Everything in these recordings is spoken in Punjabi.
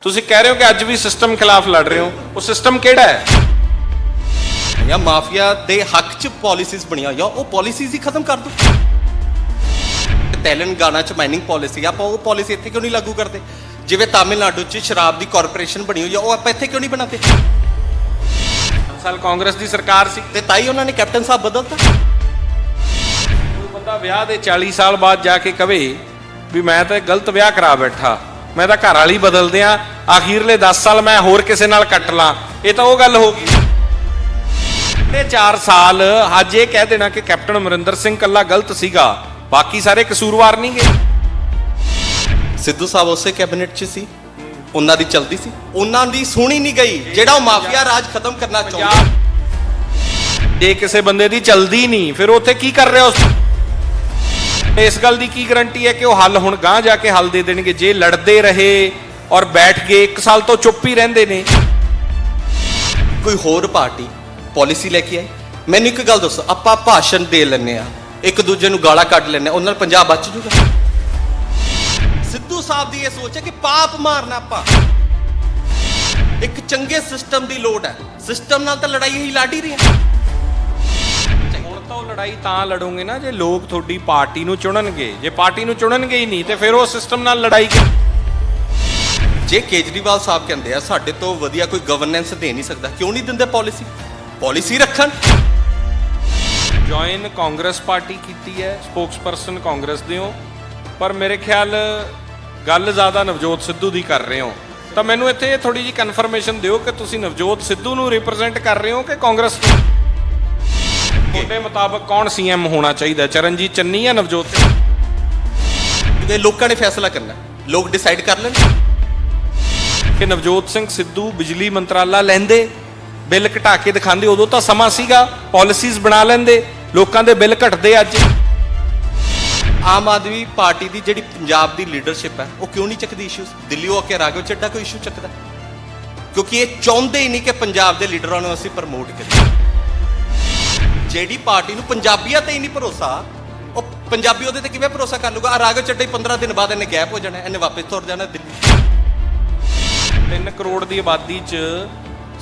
ਤੁਸੀਂ ਕਹਿ ਰਹੇ ਹੋ ਕਿ ਅੱਜ ਵੀ ਸਿਸਟਮ ਖਿਲਾਫ ਲੜ ਰਹੇ ਹੋ, ਉਹ ਸਿਸਟਮ ਕਿਹੜਾ ਹੈ? ਜਾਂ ਮਾਫੀਆ ਦੇ ਹੱਕ 'ਚ ਪਾਲਿਸੀਜ਼ ਬਣੀਆਂ ਜਾਂ ਉਹ ਪਾਲਿਸੀਜ਼ ਹੀ ਖਤਮ ਕਰ ਦੋ। ਤੇਲੰਗਾਨਾ 'ਚ ਮਾਈਨਿੰਗ ਪਾਲਿਸੀ ਆਪਾਂ ਉਹ ਪਾਲਿਸੀ ਇੱਥੇ ਕਿਉਂ ਨਹੀਂ ਲਾਗੂ ਕਰਦੇ? ਜਿਵੇਂ ਤਾਮਿਲਨਾਡੂ 'ਚ ਸ਼ਰਾਬ ਦੀ ਕਾਰਪੋਰੇਸ਼ਨ ਬਣੀ ਹੋਈ ਆ, ਉਹ ਆਪਾਂ ਇੱਥੇ ਕਿਉਂ ਨਹੀਂ ਬਣਾਉਂਦੇ? ਸਾਲ ਕਾਂਗਰਸ ਦੀ ਸਰਕਾਰ ਸੀ ਤੇ ਤਾਂ ਹੀ ਉਹਨਾਂ ਨੇ ਕੈਪਟਨ ਸਾਹਿਬ ਬਦਲਤਾ। ਕੋਈ ਬੰਦਾ ਵਿਆਹ ਦੇ 40 ਸਾਲ ਬਾਅਦ ਜਾ ਕੇ ਕਵੇ ਵੀ ਮੈਂ ਤਾਂ ਗਲਤ ਵਿਆਹ ਕਰਾ ਬੈਠਾ, ਮੈਂ ਤਾਂ ਘਰ ਵਾਲੀ ਬਦਲ ਦਿਆਂ, ਆਖੀਰਲੇ 10 ਸਾਲ ਮੈਂ ਹੋਰ ਕਿਸੇ ਨਾਲ ਕੱਟ ਲਾਂ, ਇਹ ਤਾਂ ਉਹ ਗੱਲ ਹੋ ਗਈ। ਇਹ 4 ਸਾਲ ਅੱਜ ਇਹ ਕਹਿ ਦੇਣਾ ਕਿ ਕੈਪਟਨ ਅਮਰਿੰਦਰ ਸਿੰਘ ਕੱਲਾ ਗਲਤ ਸੀਗਾ, ਬਾਕੀ ਸਾਰੇ ਕਸੂਰਵਾਰ ਨਹੀਂ ਗਏ। ਸਿੱਧੂ ਸਾਹਿਬ ਉਸੇ ਕੈਬਨਿਟ 'ਚ ਸੀ, ਉਹਨਾਂ ਦੀ ਚਲਦੀ ਸੀ, ਉਹਨਾਂ ਦੀ ਸੁਣੀ ਨਹੀਂ ਗਈ ਜਿਹੜਾ ਉਹ ਮਾਫੀਆ ਰਾਜ ਖਤਮ ਕਰਨਾ ਚਾਹੁੰਦਾ। ਜੇ ਕਿਸੇ ਬੰਦੇ ਦੀ ਚਲਦੀ ਨਹੀਂ ਫਿਰ ਉੱਥੇ ਕੀ ਕਰ ਰਿਹਾ? ਇਸ ਗੱਲ ਦੀ ਕੀ ਗਾਰੰਟੀ ਹੈ ਕਿ ਉਹ ਹੱਲ ਹੁਣ ਗਾਂ ਜਾ ਕੇ ਹੱਲ ਦੇ ਦੇਣਗੇ? ਜੇ ਲੜਦੇ ਰਹੇ ਔਰ ਬੈਠ ਗਏ 1 ਸਾਲ ਤੋਂ ਚੁੱਪ ਹੀ ਰਹਿੰਦੇ ਨੇ। ਕੋਈ ਹੋਰ ਪਾਰਟੀ ਪਾਲਿਸੀ ਲੈ ਕੇ ਆਈ? ਮੈਨੂੰ ਇੱਕ ਗੱਲ ਦੱਸੋ, ਆਪਾਂ ਭਾਸ਼ਣ ਦੇ ਲੈਂਦੇ ਆ, ਇੱਕ ਦੂਜੇ ਨੂੰ ਗਾਲਾਂ ਕੱਢ ਲੈਂਦੇ ਆ, ਉਹਨਾਂ ਨਾਲ ਪੰਜਾਬ ਬਚ ਜੂਗਾ? ਸਿੱਧੂ ਸਾਹਿਬ ਦੀ ਇਹ ਸੋਚ ਹੈ ਕਿ ਪਾਪ ਮਾਰਨਾ ਆਪਾਂ। ਇੱਕ ਚੰਗੇ ਸਿਸਟਮ ਦੀ ਲੋੜ ਹੈ, ਸਿਸਟਮ ਨਾਲ ਤਾਂ ਲੜਾਈ ਹੀ ਲੜ ਹੀ ਰਹੀ ਹੈ। ਹੁਣ ਤਾਂ ਉਹ ਲੜਾਈ ਤਾਂ ਲੜੋਗੇ ਨਾ ਜੇ ਲੋਕ ਤੁਹਾਡੀ ਪਾਰਟੀ ਨੂੰ ਚੁਣਨਗੇ। ਜੇ ਪਾਰਟੀ ਨੂੰ ਚੁਣਨਗੇ ਹੀ ਨਹੀਂ ਤੇ ਫਿਰ ਉਹ ਸਿਸਟਮ ਨਾਲ ਲੜਾਈ ਜੇ ਕੇਜਰੀਵਾਲ ਸਾਹਿਬ ਕਹਿੰਦੇ ਆ ਸਾਡੇ ਤੋਂ ਵਧੀਆ ਕੋਈ ਗਵਰਨੈਂਸ ਦੇ ਨਹੀਂ ਸਕਦਾ, ਕਿਉਂ ਨਹੀਂ ਦਿੰਦੇ ਪਾਲਿਸੀ ਰੱਖਣ? ਜੁਆਇਨ ਕਾਂਗਰਸ ਪਾਰਟੀ ਕੀਤੀ ਹੈ, ਸਪੋਕਸਪਰਸਨ ਕਾਂਗਰਸ ਦੇ ਹੋ, ਪਰ ਮੇਰੇ ਖਿਆਲ ਗੱਲ ਜ਼ਿਆਦਾ ਨਵਜੋਤ ਸਿੱਧੂ ਦੀ ਕਰ ਰਹੇ ਹੋ। ਤਾਂ ਮੈਨੂੰ ਇੱਥੇ ਥੋੜੀ ਜਿਹੀ ਕਨਫਰਮੇਸ਼ਨ ਦਿਓ ਕਿ ਤੁਸੀਂ ਨਵਜੋਤ ਸਿੱਧੂ ਨੂੰ ਰਿਪਰੈਜ਼ੈਂਟ ਕਰ ਰਹੇ ਹੋ ਕਿ ਕਾਂਗਰਸ ਨੂੰ? ਤੁਹਾਡੇ ਮੁਤਾਬਕ ਕੌਣ ਸੀਐਮ ਹੋਣਾ ਚਾਹੀਦਾ, ਚਰਨਜੀਤ ਚੰਨੀ ਜਾਂ ਨਵਜੋਤ? ਇਹ ਲੋਕਾਂ ਨੇ ਫੈਸਲਾ ਕਰਨਾ, ਲੋਕ ਡਿਸਾਈਡ ਕਰ ਲੈਣ। ਕਿ ਨਵਜੋਤ ਸਿੰਘ ਸਿੱਧੂ ਬਿਜਲੀ ਮੰਤਰਾਲਾ ਲੈਂਦੇ, ਬਿੱਲ ਘਟਾ ਕੇ ਦਿਖਾਉਂਦੇ, ਉਦੋਂ ਤਾਂ ਸਮਾਂ ਸੀਗਾ, ਪਾਲਿਸੀਜ਼ ਬਣਾ ਲੈਂਦੇ, ਲੋਕਾਂ ਦੇ ਬਿੱਲ ਘਟਦੇ। ਅੱਜ ਆਮ ਆਦਮੀ ਪਾਰਟੀ ਦੀ ਜਿਹੜੀ ਪੰਜਾਬ ਦੀ ਲੀਡਰਸ਼ਿਪ ਹੈ ਉਹ ਕਿਉਂ ਨਹੀਂ ਚੱਕਦੀ ਇਸ਼ੂਜ਼? ਦਿੱਲੀ ਹੋ ਕੇ ਰਾਘਵ ਚੱਡਾ ਕੋਈ ਇਸ਼ੂ ਚੱਕਦਾ? ਕਿਉਂਕਿ ਇਹ ਚਾਹੁੰਦੇ ਹੀ ਨਹੀਂ ਕਿ ਪੰਜਾਬ ਦੇ ਲੀਡਰਾਂ ਨੂੰ ਅਸੀਂ ਪ੍ਰਮੋਟ ਕਰੀਏ। ਜਿਹੜੀ ਪਾਰਟੀ ਨੂੰ ਪੰਜਾਬੀਆਂ ਤੇ ਹੀ ਨਹੀਂ ਭਰੋਸਾ, ਉਹ ਪੰਜਾਬੀ ਉਹਦੇ ਤੇ ਕਿਵੇਂ ਭਰੋਸਾ ਕਰ ਲੂਗਾ? ਰਾਘਵ ਚੱਡਾ ਹੀ 15 ਦਿਨ ਬਾਅਦ ਇਹਨੇ ਗੈਪ ਹੋ ਜਾਣਾ, ਇਹਨੇ ਵਾਪਸ ਤੁਰ ਜਾਣਾ ਦਿੱਲੀ। 3 ਕਰੋੜ ਦੀ ਆਬਾਦੀ 'ਚ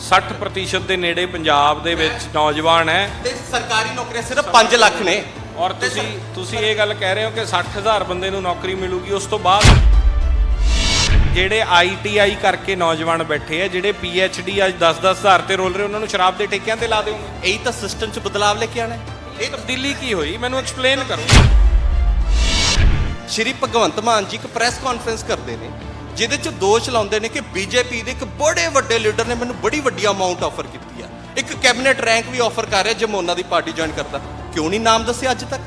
60% ਦੇ ਨੇੜੇ ਪੰਜਾਬ ਦੇ ਵਿੱਚ ਨੌਜਵਾਨ ਹੈ ਤੇ ਸਰਕਾਰੀ ਨੌਕਰੀਆਂ ਸਿਰਫ 5 ਲੱਖ ਨੇ। ਔਰ ਤੁਸੀਂ ਇਹ ਗੱਲ ਕਹਿ ਰਹੇ ਹੋ ਕਿ 60,000 ਬੰਦੇ ਨੂੰ ਨੌਕਰੀ ਮਿਲੂਗੀ। ਉਸ ਤੋਂ ਬਾਅਦ ਜਿਹੜੇ ITI ਕਰਕੇ ਨੌਜਵਾਨ ਬੈਠੇ ਆ, ਜਿਹੜੇ PhD ਅੱਜ 10-10 ਹਜ਼ਾਰ ਤੇ ਰੋਲ ਰਹੇ, ਉਹਨਾਂ ਨੂੰ ਸ਼ਰਾਬ ਦੇ ਠੇਕਿਆਂ ਤੇ ਲਾ ਦਿਓਗੇ। ਇਹੀ ਤਾਂ ਸਿਸਟਮ 'ਚ ਬਦਲਾਵ ਲੈ ਕੇ ਆਣਾ। ਇਹ ਤਬਦੀਲੀ ਕੀ ਹੋਈ, ਮੈਨੂੰ ਐਕਸਪਲੇਨ ਕਰੋ। ਸ਼੍ਰੀ ਭਗਵੰਤ ਮਾਨ ਜੀ ਇੱਕ ਪ੍ਰੈਸ ਕਾਨਫਰੰਸ ਕਰਦੇ ਨੇ ਜਿਹਦੇ 'ਚ ਦੋਸ਼ ਲਾਉਂਦੇ ਨੇ ਕਿ BJP ਦੇ ਇੱਕ ਬੜੇ ਵੱਡੇ ਲੀਡਰ ਨੇ ਮੈਨੂੰ ਬੜੀ ਵੱਡੀ ਅਮਾਉਂਟ ਆਫਰ ਕੀਤੀ ਆ, ਇੱਕ ਕੈਬਨਿਟ ਰੈਂਕ ਵੀ ਆਫਰ ਕਰ ਰਿਹਾ ਜੇ ਮੈਂ ਉਹਨਾਂ ਦੀ ਪਾਰਟੀ ਜੁਆਇਨ ਕਰਦਾ। ਕਿਉਂ ਨਹੀਂ ਨਾਮ ਦੱਸਿਆ ਅੱਜ ਤੱਕ?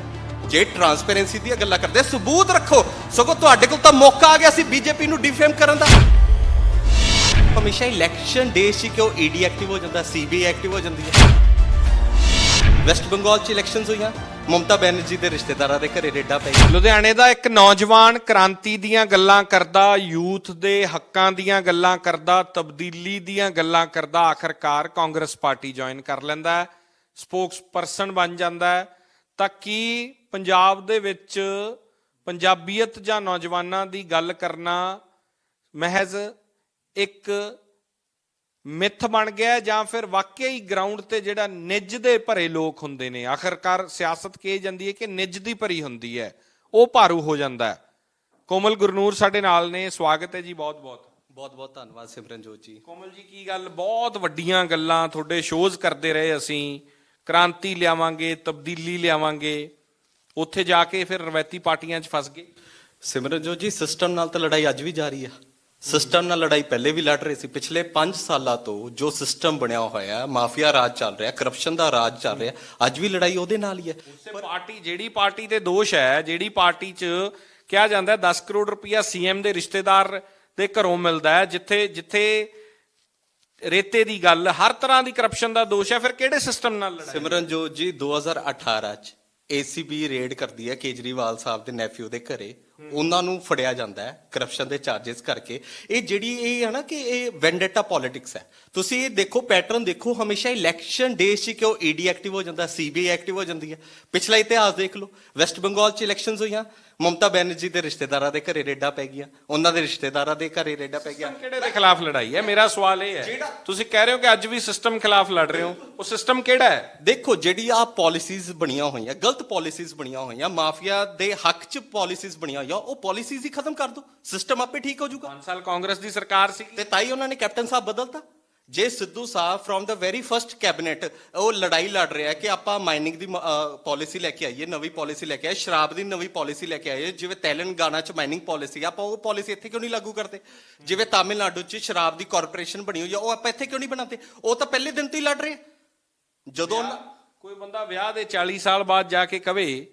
ਜੇ ਟਰਾਂਸਪੇਰੈਂਸੀ ਦੀਆਂ ਗੱਲਾਂ ਕਰਦੇ ਸਬੂਤ ਰੱਖੋ। ਸਗੋਂ ਤੁਹਾਡੇ ਕੋਲ ਤਾਂ ਮੌਕਾ ਆ ਗਿਆ ਸੀ BJP ਨੂੰ ਡਿਫੇਮ ਕਰਨ ਦਾ। ਹਮੇਸ਼ਾ ਇਲੈਕਸ਼ਨ ਡੇਜ਼ 'ਚ ਕਿਉਂ ED ਐਕਟਿਵ ਹੋ ਜਾਂਦਾ, CBI ਐਕਟਿਵ ਹੋ ਜਾਂਦੀ ਹੈ? ਵੈਸਟ ਬੰਗਾਲ 'ਚ ਇਲੈਕਸ਼ਨਸ ਹੋਈਆਂ, ਮਮਤਾ ਬੈਨਰਜੀ ਦੇ ਰਿਸ਼ਤੇਦਾਰਾਂ ਦੇ ਘਰੇ ਰੇਡਾ ਪਈ। ਲੁਧਿਆਣੇ ਦਾ ਇੱਕ ਨੌਜਵਾਨ ਕ੍ਰਾਂਤੀ ਦੀਆਂ ਗੱਲਾਂ ਕਰਦਾ, ਯੂਥ ਦੇ ਹੱਕਾਂ ਦੀਆਂ ਗੱਲਾਂ ਕਰਦਾ, ਤਬਦੀਲੀ ਦੀਆਂ ਗੱਲਾਂ ਕਰਦਾ, ਆਖਰਕਾਰ ਕਾਂਗਰਸ ਪਾਰਟੀ ਜੁਆਇਨ ਕਰ ਲੈਂਦਾ ਹੈ, ਸਪੋਕਸਪਰਸਨ ਬਣ ਜਾਂਦਾ ਹੈ। ਤਾਂ ਕੀ ਪੰਜਾਬ ਦੇ ਵਿੱਚ ਪੰਜਾਬੀਅਤ ਜਾਂ ਨੌਜਵਾਨਾਂ ਦੀ ਗੱਲ ਕਰਨਾ ਮਹਿਜ਼ ਇੱਕ ਮਿੱਥ ਬਣ ਗਿਆ ਜਾਂ ਫਿਰ ਵਾਕਿਆ ਹੀ ਗਰਾਊਂਡ ਤੇ ਜਿਹੜਾ ਨਿੱਜ ਦੇ ਭਰੇ ਲੋਕ ਹੁੰਦੇ ਨੇ, ਆਖਰਕਾਰ ਸਿਆਸਤ ਕਹੀ ਜਾਂਦੀ ਹੈ ਕਿ ਨਿੱਜ ਦੀ ਭਰੀ ਹੁੰਦੀ ਹੈ, ਉਹ ਭਾਰੂ ਹੋ ਜਾਂਦਾ ਹੈ? ਕੋਮਲ ਗੁਰਨੂਰ ਸਾਡੇ ਨਾਲ ਨੇ, ਸਵਾਗਤ ਹੈ ਜੀ। ਬਹੁਤ ਧੰਨਵਾਦ ਸਿਮਰਨਜੋਤ ਜੀ। ਕੋਮਲ ਜੀ, ਕੀ ਗੱਲ, ਬਹੁਤ ਵੱਡੀਆਂ ਗੱਲਾਂ ਤੁਹਾਡੇ ਸ਼ੋਜ਼ ਕਰਦੇ ਰਹੇ, ਅਸੀਂ ਕ੍ਰਾਂਤੀ ਲਿਆਵਾਂਗੇ, ਤਬਦੀਲੀ ਲਿਆਵਾਂਗੇ, ਉੱਥੇ ਜਾ ਕੇ ਫਿਰ ਰਵਾਇਤੀ ਪਾਰਟੀਆਂ 'ਚ ਫਸ ਗਏ। ਸਿਮਰਨਜੋਤ ਜੀ, ਸਿਸਟਮ ਨਾਲ ਤਾਂ ਲੜਾਈ ਅੱਜ ਵੀ ਜਾਰੀ ਆ। ਸਿਸਟਮ ਨਾਲ ਲੜਾਈ ਪਹਿਲੇ ਵੀ ਲੜ ਰਹੇ ਸੀ। ਪਿਛਲੇ 5 ਸਾਲਾਂ ਤੋਂ ਜੋ ਸਿਸਟਮ ਬਣਿਆ ਹੋਇਆ, ਮਾਫੀਆ ਰਾਜ ਚੱਲ ਰਿਹਾ, ਕਰਪਸ਼ਨ ਦਾ ਰਾਜ ਚੱਲ ਰਿਹਾ, ਅੱਜ ਵੀ ਲੜਾਈ ਉਹਦੇ ਨਾਲ ਹੀ ਹੈ। ਪਾਰਟੀ, ਜਿਹੜੀ ਪਾਰਟੀ ਤੇ ਦੋਸ਼ ਹੈ, ਜਿਹੜੀ ਪਾਰਟੀ 'ਚ ਕਿਹਾ ਜਾਂਦਾ 10 ਕਰੋੜ ਰੁਪਇਆ CM ਦੇ ਰਿਸ਼ਤੇਦਾਰ ਦੇ ਘਰੋਂ ਮਿਲਦਾ ਹੈ, ਜਿੱਥੇ ਰੇਤੇ ਦੀ ਗੱਲ, ਹਰ ਤਰ੍ਹਾਂ ਦੀ ਕਰਪਸ਼ਨ ਦਾ ਦੋਸ਼ ਹੈ, ਫਿਰ ਕਿਹੜੇ ਸਿਸਟਮ ਨਾਲ ਲੜਾਈ? ਸਿਮਰਨਜੋਤ ਜੀ, 2018 'ਚ ACB ਰੇਡ ਕਰਦੀ ਹੈ ਕੇਜਰੀਵਾਲ ਸਾਹਿਬ ਦੇ ਨੈਫਿਊ ਦੇ ਘਰੇ, ਉਹਨਾਂ ਨੂੰ ਫੜਿਆ ਜਾਂਦਾ ਹੈ ਕਰਪਸ਼ਨ ਦੇ ਚਾਰजेस ਕਰਕੇ। ਇਹ ਜਿਹੜੀ ਇਹ ਹੈ ਨਾ ਕਿ ਇਹ ਵੈਂਡੇਟਾ ਪੋਲਿਟਿਕਸ ਹੈ। ਤੁਸੀਂ ਇਹ ਦੇਖੋ, ਪੈਟਰਨ ਦੇਖੋ, ਹਮੇਸ਼ਾ ਇਲੈਕਸ਼ਨ ਡੇਜ਼ 'ਚ ਕਿਉਂ ED ਐਕਟਿਵ ਹੋ ਜਾਂਦਾ, CBI ਐਕਟਿਵ ਹੋ ਜਾਂਦੀ ਹੈ। ਪਿਛਲਾ ਇਤਿਹਾਸ ਦੇਖ ਲਓ, ਵੈਸਟ ਬੰਗਾਲ 'ਚ ਇਲੈਕਸ਼ਨਸ ਹੋਈਆਂ, ਮਮਤਾ ਬੈਨਰਜੀ ਦੇ ਰਿਸ਼ਤੇਦਾਰਾਂ ਦੇ ਘਰੇ ਰੇਡਾਂ ਪੈ ਗਈਆਂ, ਉਹਨਾਂ ਦੇ ਰਿਸ਼ਤੇਦਾਰਾਂ ਦੇ ਘਰੇ ਰੇਡਾਂ ਪੈ ਗਈਆਂ। ਕਿਹੜੇ ਦੇ ਖਿਲਾਫ ਲੜਾਈ ਹੈ? ਮੇਰਾ ਸਵਾਲ ਇਹ ਹੈ, ਤੁਸੀਂ ਕਹਿ ਰਹੇ ਹੋ ਕਿ ਅੱਜ ਵੀ ਸਿਸਟਮ ਖਿਲਾਫ ਲੜ ਰਹੇ ਹੋ, ਉਹ ਸਿਸਟਮ ਕਿਹੜਾ ਹੈ? ਦੇਖੋ ਜਿਹੜੀ ਆ ਪਾਲਿਸੀਜ਼ ਬਣੀਆਂ ਹੋਈਆਂ, ਗਲਤ ਪਾਲਿਸੀਜ਼ ਬਣੀਆਂ ਹੋਈਆਂ, ਮਾਫੀਆ ਦੇ ਹੱਕ 'ਚ ਪਾਲਿਸੀਜ਼ ਬਣੀਆਂ ਹੋਈਆਂ, ਉਹ ਪਾਲਿਸੀਜ਼ ਹੀ ਖਤਮ ਕਰ ਦਿਓ, ਸਿਸਟਮ ਆਪੇ ਠੀਕ ਹੋ ਜਾਊਗਾ। 5 ਸਾਲ ਕਾਂਗਰਸ ਦੀ ਸਰਕਾਰ ਸੀ ਤੇ ਤਾਈ ਉਹਨਾਂ ਨੇ ਕੈਪਟਨ ਸਾਹਿਬ ਬਦਲਤਾ। ਜੇ ਸਿੱਧੂ ਸਾਹਿਬ from the very first cabinet ਉਹ ਲੜਾਈ ਲੜ ਰਿਹਾ ਕਿ ਆਪਾਂ ਮਾਈਨਿੰਗ ਦੀ ਪਾਲਿਸੀ ਲੈ ਕੇ ਆਈਏ, ਨਵੀਂ ਪਾਲਿਸੀ ਲੈ ਕੇ ਆਏ, ਸ਼ਰਾਬ ਦੀ ਨਵੀਂ ਪਾਲਿਸੀ ਲੈ ਕੇ ਆਏ, ਜਿਵੇਂ ਤੇਲੰਗਾਨਾ 'ਚ ਮਾਈਨਿੰਗ ਪਾਲਿਸੀ, ਆਪਾਂ ਉਹ ਪਾਲਿਸੀ ਇੱਥੇ ਕਿਉਂ ਨਹੀਂ ਲਾਗੂ ਕਰਦੇ? ਜਿਵੇਂ ਤਾਮਿਲਨਾਡੂ 'ਚ ਸ਼ਰਾਬ ਦੀ ਕਾਰਪੋਰੇਸ਼ਨ ਬਣੀ ਹੋਈ ਆ, ਉਹ ਆਪਾਂ ਇੱਥੇ ਕਿਉਂ ਨਹੀਂ ਬਣਾਉਂਦੇ? ਉਹ ਤਾਂ ਪਹਿਲੇ ਦਿਨ ਤੋਂ ਹੀ ਲੜ ਰਹੇ। ਜਦੋਂ ਕੋਈ ਬੰਦਾ ਵਿਆਹ ਦੇ 40 ਸਾਲ ਬਾਅਦ ਜਾ ਕੇ ਕਵੇ